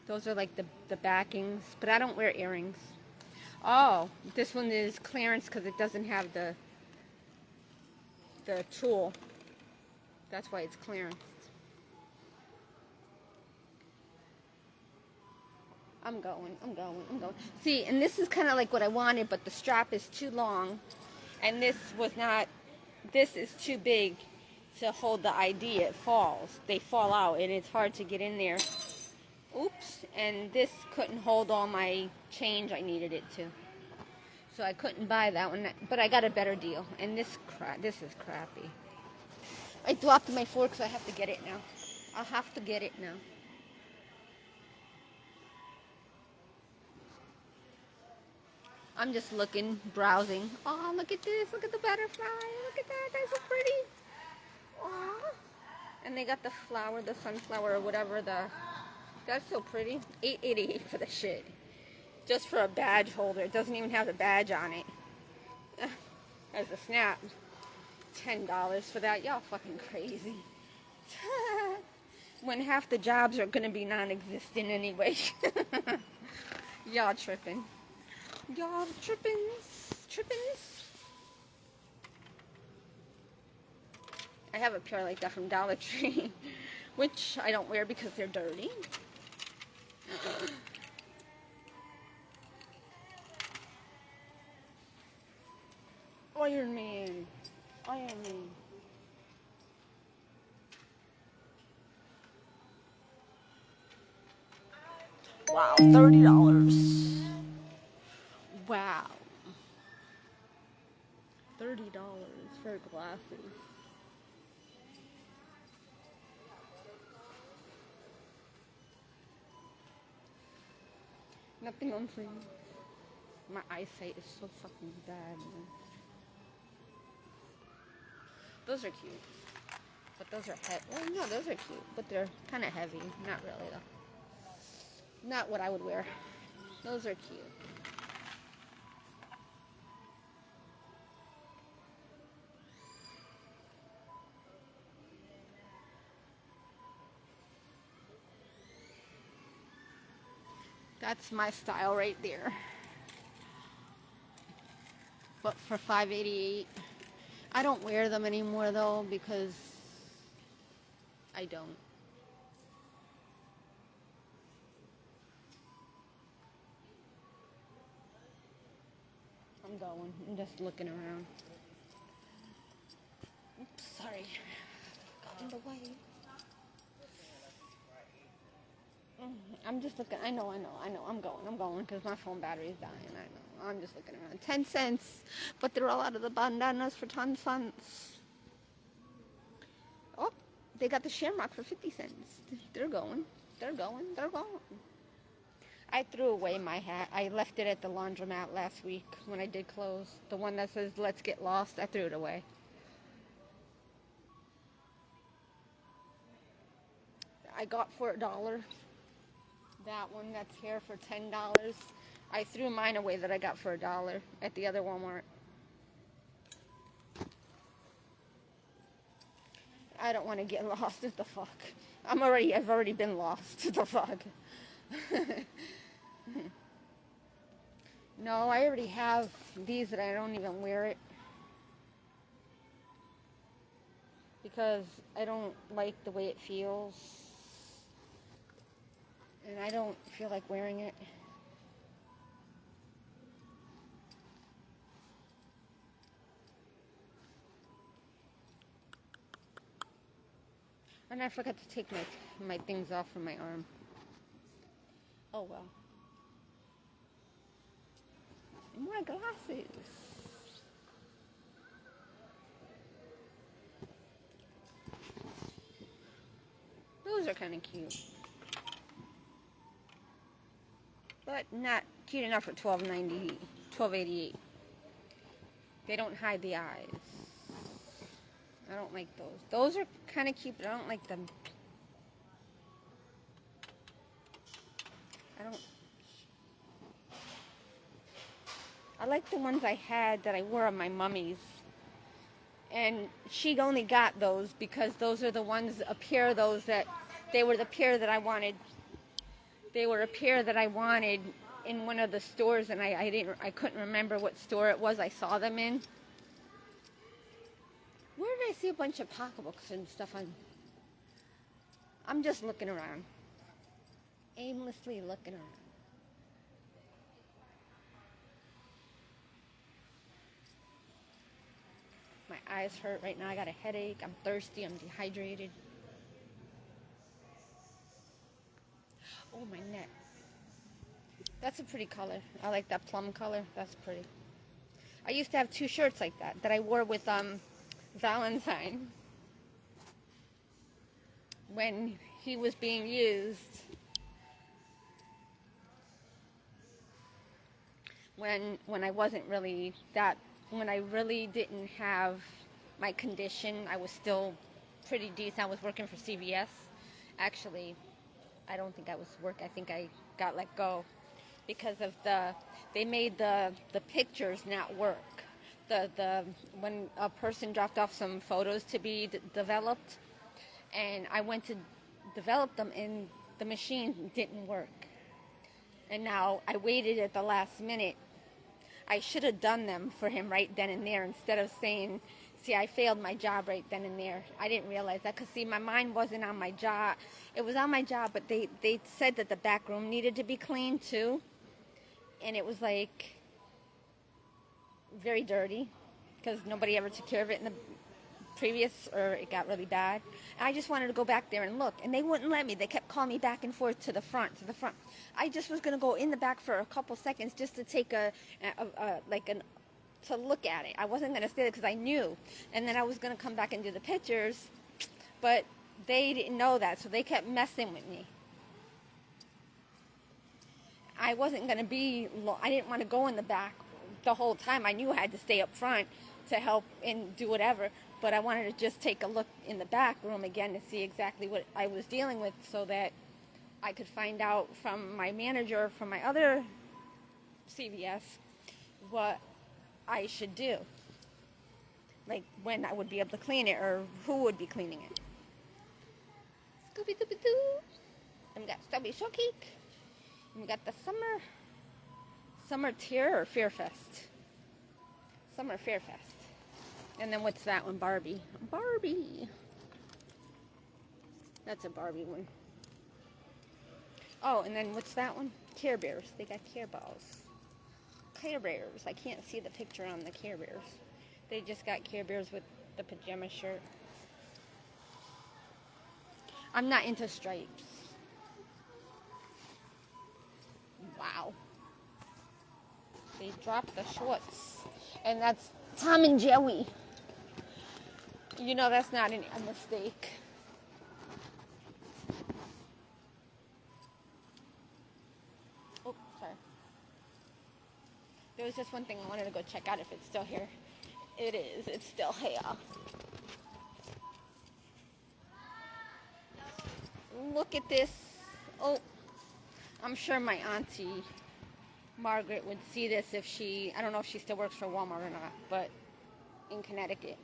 Those are like the backings. But I don't wear earrings. Oh, this one is clearance because it doesn't have the tool. That's why it's clearance. I'm going. See, and this is kind of like what I wanted, but the strap is too long. And this is too big to hold the ID. It falls. They fall out, and it's hard to get in there. Oops. And this couldn't hold all my change I needed it to. So I couldn't buy that one, but I got a better deal. And this is crappy. I dropped my fork, so I have to get it now. I'll have to get it now. I'm just looking, browsing. Oh, look at this. Look at the butterfly. Look at that. That's so pretty. Oh. And they got the flower, the sunflower or whatever. That's so pretty. $8.88 for the shit. Just for a badge holder. It doesn't even have the badge on it. As a snap. $10 for that. Y'all fucking crazy. When half the jobs are going to be non-existent anyway. Y'all tripping. Y'all trippins. I have a pair like that from Dollar Tree, which I don't wear because they're dirty. Iron Man. Wow, $30. Wow. $30 for glasses. Nothing on free. My eyesight is so fucking bad, man. Those are cute. But those are heavy. Well, no, those are cute. But they're kind of heavy. Not really, though. Not what I would wear. Those are cute. That's my style right there. but for $5.88. I don't wear them anymore though because I don't. I'm going. I'm just looking around. Oops, sorry. Got in the way. I'm just looking. I know. I'm going because my phone battery is dying. I know. I'm just looking around. 10 cents. But they're all out of the bandanas for 10 cents. Oh, they got the shamrock for 50 cents. They're going. They're going. They're going. I threw away my hat. I left it at the laundromat last week when I did close. The one that says, "Let's get lost." I threw it away. I got for $1. That one that's here for $10. I threw mine away that I got for $1 at the other Walmart. I don't want to get lost. What the fuck? I've already been lost. What the fuck? No, I already have these that I don't even wear it. Because I don't like the way it feels. And I don't feel like wearing it. And I forgot to take my things off from my arm. Oh well. More glasses. Those are kind of cute. But not cute enough for $12.88. They don't hide the eyes. I don't like those. Those are kind of cute, but I don't like them. I like the ones I had that I wore on my mummy's. And she only got those because those are the ones, a pair of those that, they were the pair that I wanted. They were a pair that I wanted in one of the stores, and I couldn't remember what store it was I saw them in. Where did I see a bunch of pocketbooks and stuff on? I'm just looking around. Aimlessly looking around. My eyes hurt right now. I got a headache. I'm thirsty. I'm dehydrated. Oh, my neck. That's a pretty color. I like that plum color. That's pretty. I used to have 2 shirts like that I wore with Valentine when he was being used. When I wasn't really that, when I really didn't have my condition, I was still pretty decent. I was working for CVS. Actually, I don't think I was I think I got let go because of they made the pictures not work. When a person dropped off some photos to be developed, and I went to develop them, and the machine didn't work. And now I waited at the last minute. I should have done them for him right then and there instead of saying, see, I failed my job right then and there. I didn't realize that because, see, my mind wasn't on my job. It was on my job, but they said that the back room needed to be cleaned too. And it was like very dirty because nobody ever took care of it in the previous, or it got really bad. And I just wanted to go back there and look, and they wouldn't let me. They kept calling me back and forth to the front. I just was going to go in the back for a couple seconds just to take to look at it. I wasn't going to stay there because I knew. And then I was going to come back and do the pictures, but they didn't know that, so they kept messing with me. I wasn't going to be, I didn't want to go in the back the whole time. I knew I had to stay up front to help and do whatever, but I wanted to just take a look in the back room again to see exactly what I was dealing with so that I could find out from my manager from my other CVS what I should do. Like when I would be able to clean it or who would be cleaning it. Scooby-Dooby-Doo. And we got Stubby Showcake. And we got the Summer Tear or Fear Fest. Summer Fair Fest. And then what's that one? Barbie. Barbie. That's a Barbie one. Oh, and then what's that one? Care Bears. They got Care Balls. Care Bears. I can't see the picture on the Care Bears. They just got Care Bears with the pajama shirt. I'm not into stripes. Wow. They dropped the shorts. And that's Tom and Jerry. You know that's not a mistake. Oh, sorry. There was just one thing I wanted to go check out if it's still here. It is. It's still here. Look at this. Oh, I'm sure my auntie Margaret would see this if she, I don't know if she still works for Walmart or not, but in Connecticut.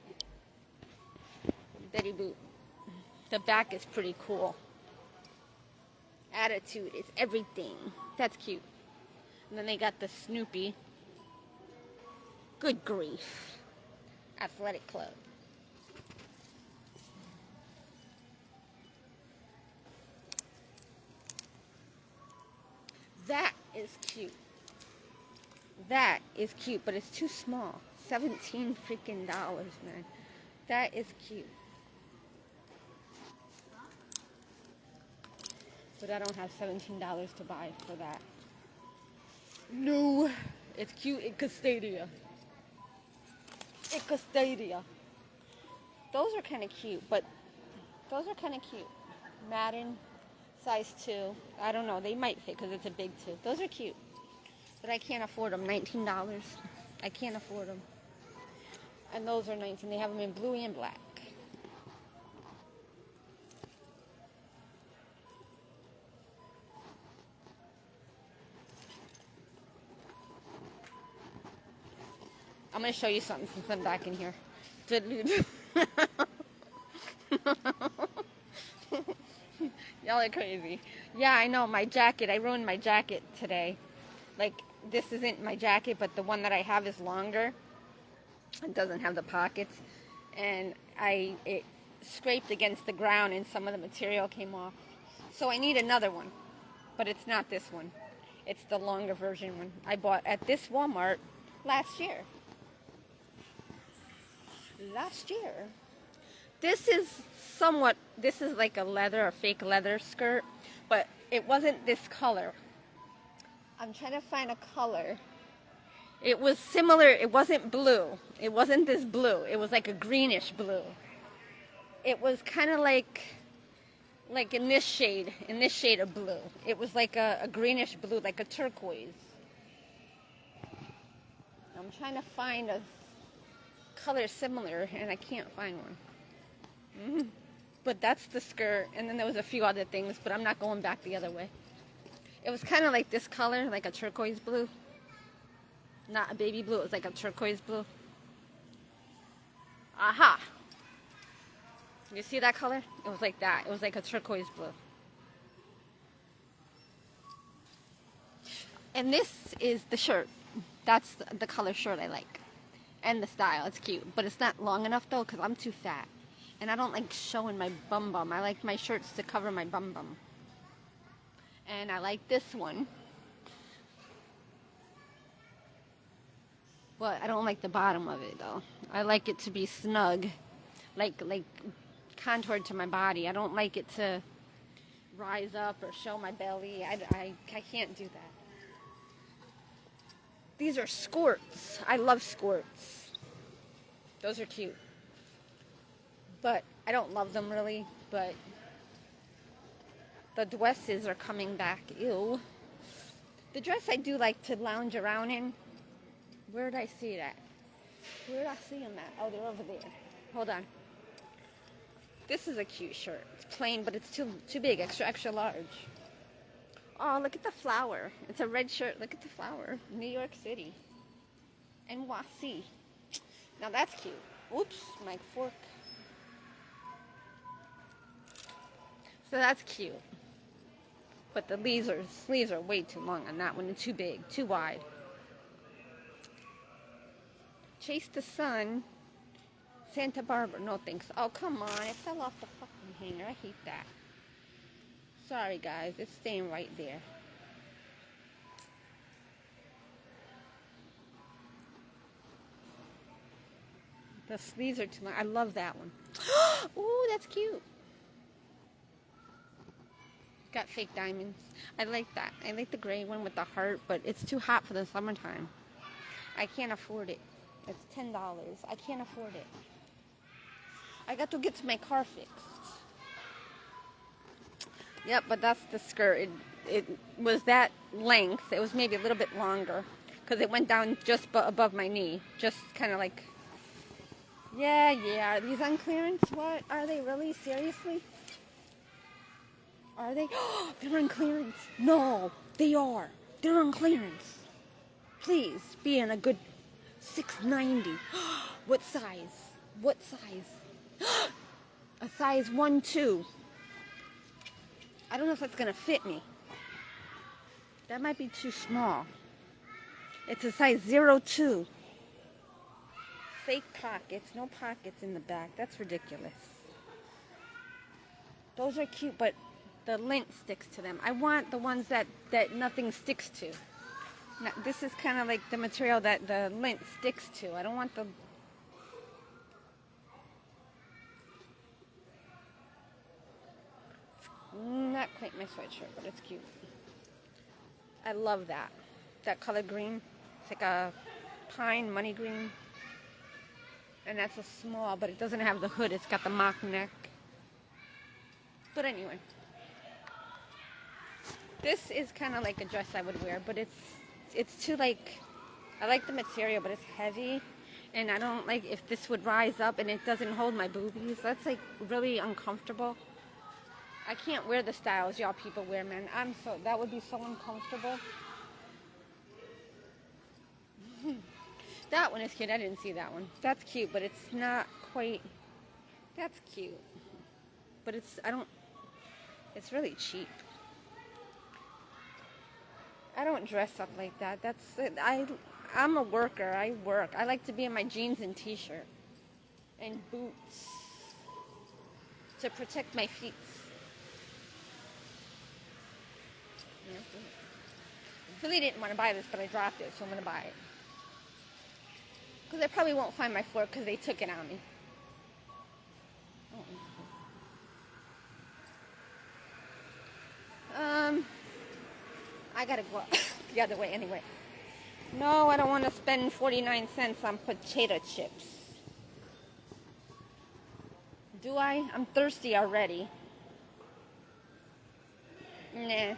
Betty Boop. The back is pretty cool. Attitude is everything. That's cute. And then they got the Snoopy. Good grief. Athletic Club. That is cute. That is cute, but it's too small. $17 freaking dollars, man. That is cute. But I don't have $17 to buy for that. No. It's cute in Castadia. In Castadia. Those are kind of cute, but those are kind of cute. Madden, size 2. I don't know. They might fit because it's a big 2. Those are cute. But I can't afford them. $19. I can't afford them. And those are $19. They have them in blue and black. I'm going to show you something since I'm back in here. Y'all are crazy. Yeah, I know. My jacket. I ruined my jacket today. Like, this isn't my jacket, but the one that I have is longer. It doesn't have the pockets. And it scraped against the ground and some of the material came off. So I need another one. But it's not this one. It's the longer version one I bought at this Walmart last year. This is like a leather or fake leather skirt, but it wasn't this color. I'm trying to find a color. It was similar. It wasn't blue. It wasn't this blue. It was like a greenish blue. It was kind of like in this shade of blue. It was like a greenish blue, like a turquoise. I'm trying to find a color similar, and I can't find one. But that's the skirt, and then there was a few other things, but I'm not going back the other way. It was kind of like this color, like a turquoise blue. Not a baby blue, it was like a turquoise blue. Aha! You see that color? It was like that. It was like a turquoise blue. And this is the shirt. That's the color shirt I like. And the style, it's cute. But it's not long enough though, because I'm too fat. And I don't like showing my bum bum. I like my shirts to cover my bum bum. And I like this one. But I don't like the bottom of it though. I like it to be snug. Like contoured to my body. I don't like it to rise up or show my belly. I can't do that. These are skirts. I love skirts. Those are cute. But I don't love them really. But the dresses are coming back. Ew. The dress I do like to lounge around in. Where did I see that? Where did I see them at? Oh, they're over there. Hold on. This is a cute shirt. It's plain, but it's too big. Extra large. Oh, look at the flower. It's a red shirt. Look at the flower. New York City. NYC. Now that's cute. Oops, my fork. So that's cute. But the sleeves are way too long on that one and too big, too wide. Chase the Sun. Santa Barbara. No thanks. Oh, come on. It fell off the fucking hanger. I hate that. Sorry, guys. It's staying right there. The sleeves are too long. I love that one. Ooh, that's cute. Got fake diamonds. I like that. I like the gray one with the heart, but it's too hot for the summertime. I can't afford it. It's $10. I can't afford it. I got to get my car fixed. Yep, but that's the skirt. It was that length. It was maybe a little bit longer because it went down just above my knee. Just kind of like, yeah. Are these on clearance? What? Are they really? Seriously? Are they? They're on clearance. No, they are. They're on clearance. Please, be in a good $6.90. What size? What size? A size 1-2. I don't know if that's going to fit me. That might be too small. It's a size 0-2. Fake pockets. No pockets in the back. That's ridiculous. Those are cute, but the lint sticks to them. I want the ones that nothing sticks to. Now, this is kind of like the material that the lint sticks to. I don't want the... Not quite my sweatshirt, but it's cute. I love that. That color green. It's like a pine money green. And that's a small, but it doesn't have the hood. It's got the mock neck. But anyway. This is kind of like a dress I would wear, but it's too like... I like the material, but it's heavy. And I don't like if this would rise up and it doesn't hold my boobies. That's like really uncomfortable. I can't wear the styles y'all people wear, man. That would be so uncomfortable. That one is cute. I didn't see that one. That's cute, but it's not quite... That's cute. But it's really cheap. I don't dress up like that. I'm a worker. I work. I like to be in my jeans and t-shirt. And boots. To protect my feet. Philly didn't want to buy this, but I dropped it, so I'm going to buy it. Because I probably won't find my fork because they took it on me. I got to go the other way anyway. No, I don't want to spend 49 cents on potato chips. Do I? I'm thirsty already. Nah.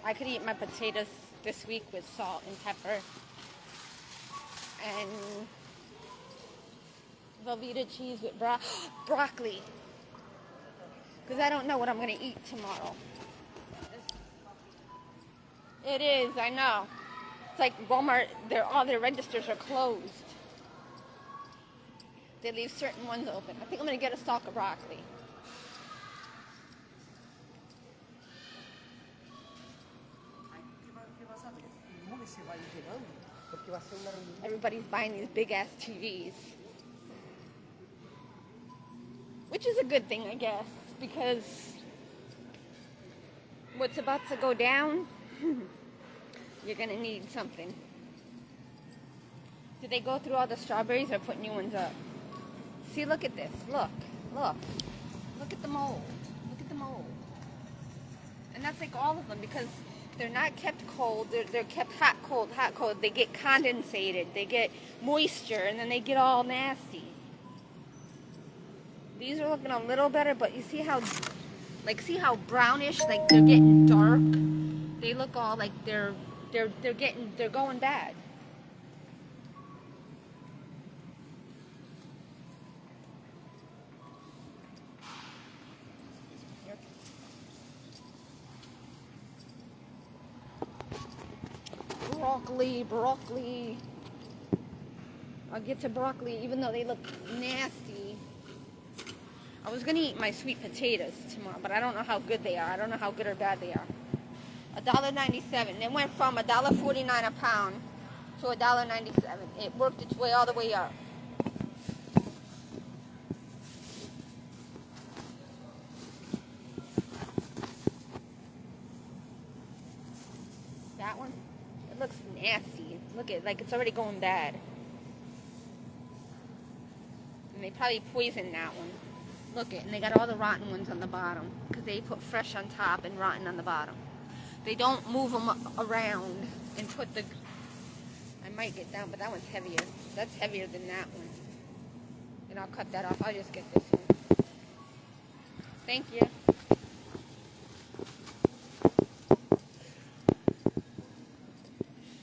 I could eat my potatoes this week with salt and pepper and Velveeta cheese with broccoli, because I don't know what I'm going to eat tomorrow. It is, I know. It's like Walmart, all their registers are closed. They leave certain ones open. I think I'm going to get a stalk of broccoli. Everybody's buying these big ass TVs, which is a good thing, I guess, because what's about to go down, you're gonna need something. Did they go through all the strawberries or put new ones up? See, look at this. Look at the mold. Look at the mold. And that's like all of them, because they're not kept cold. They're kept hot, cold. They get condensated. They get moisture, and then they get all nasty. These are looking a little better, but you see how brownish, like they're getting dark. They look all like they're going bad. Broccoli. I'll get to broccoli even though they look nasty. I was going to eat my sweet potatoes tomorrow, but I don't know how good they are. I don't know how good or bad they are. $1.97. It went from $1.49 a pound to $1.97. It worked its way all the way up. That one? It looks nasty. Look at like it's already going bad. And they probably poisoned that one. Look it, and they got all the rotten ones on the bottom because they put fresh on top and rotten on the bottom. They don't move them around and put the... I might get down, but that one's heavier. That's heavier than that one. And I'll cut that off. I'll just get this one. Thank you.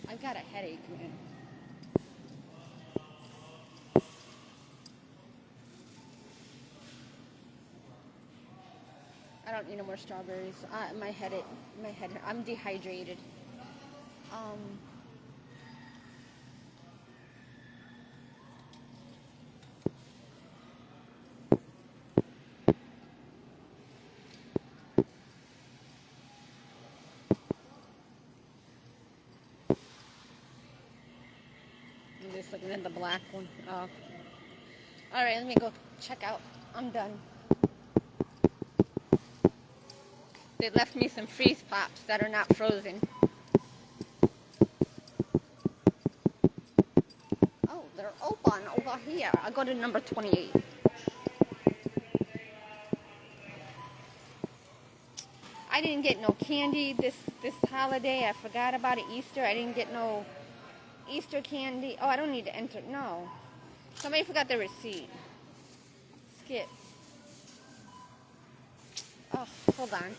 I've got a headache, man. I don't need no more strawberries. My head, I'm dehydrated. I'm just looking at the black one. Oh. All right, let me go check out. I'm done. They left me some freeze pops that are not frozen. Oh, they're open over here. I'll go to number 28. I didn't get no candy this holiday. I forgot about it. Easter. I didn't get no Easter candy. Oh, I don't need to enter. No. Somebody forgot their receipt. Skip. Oh, hold on.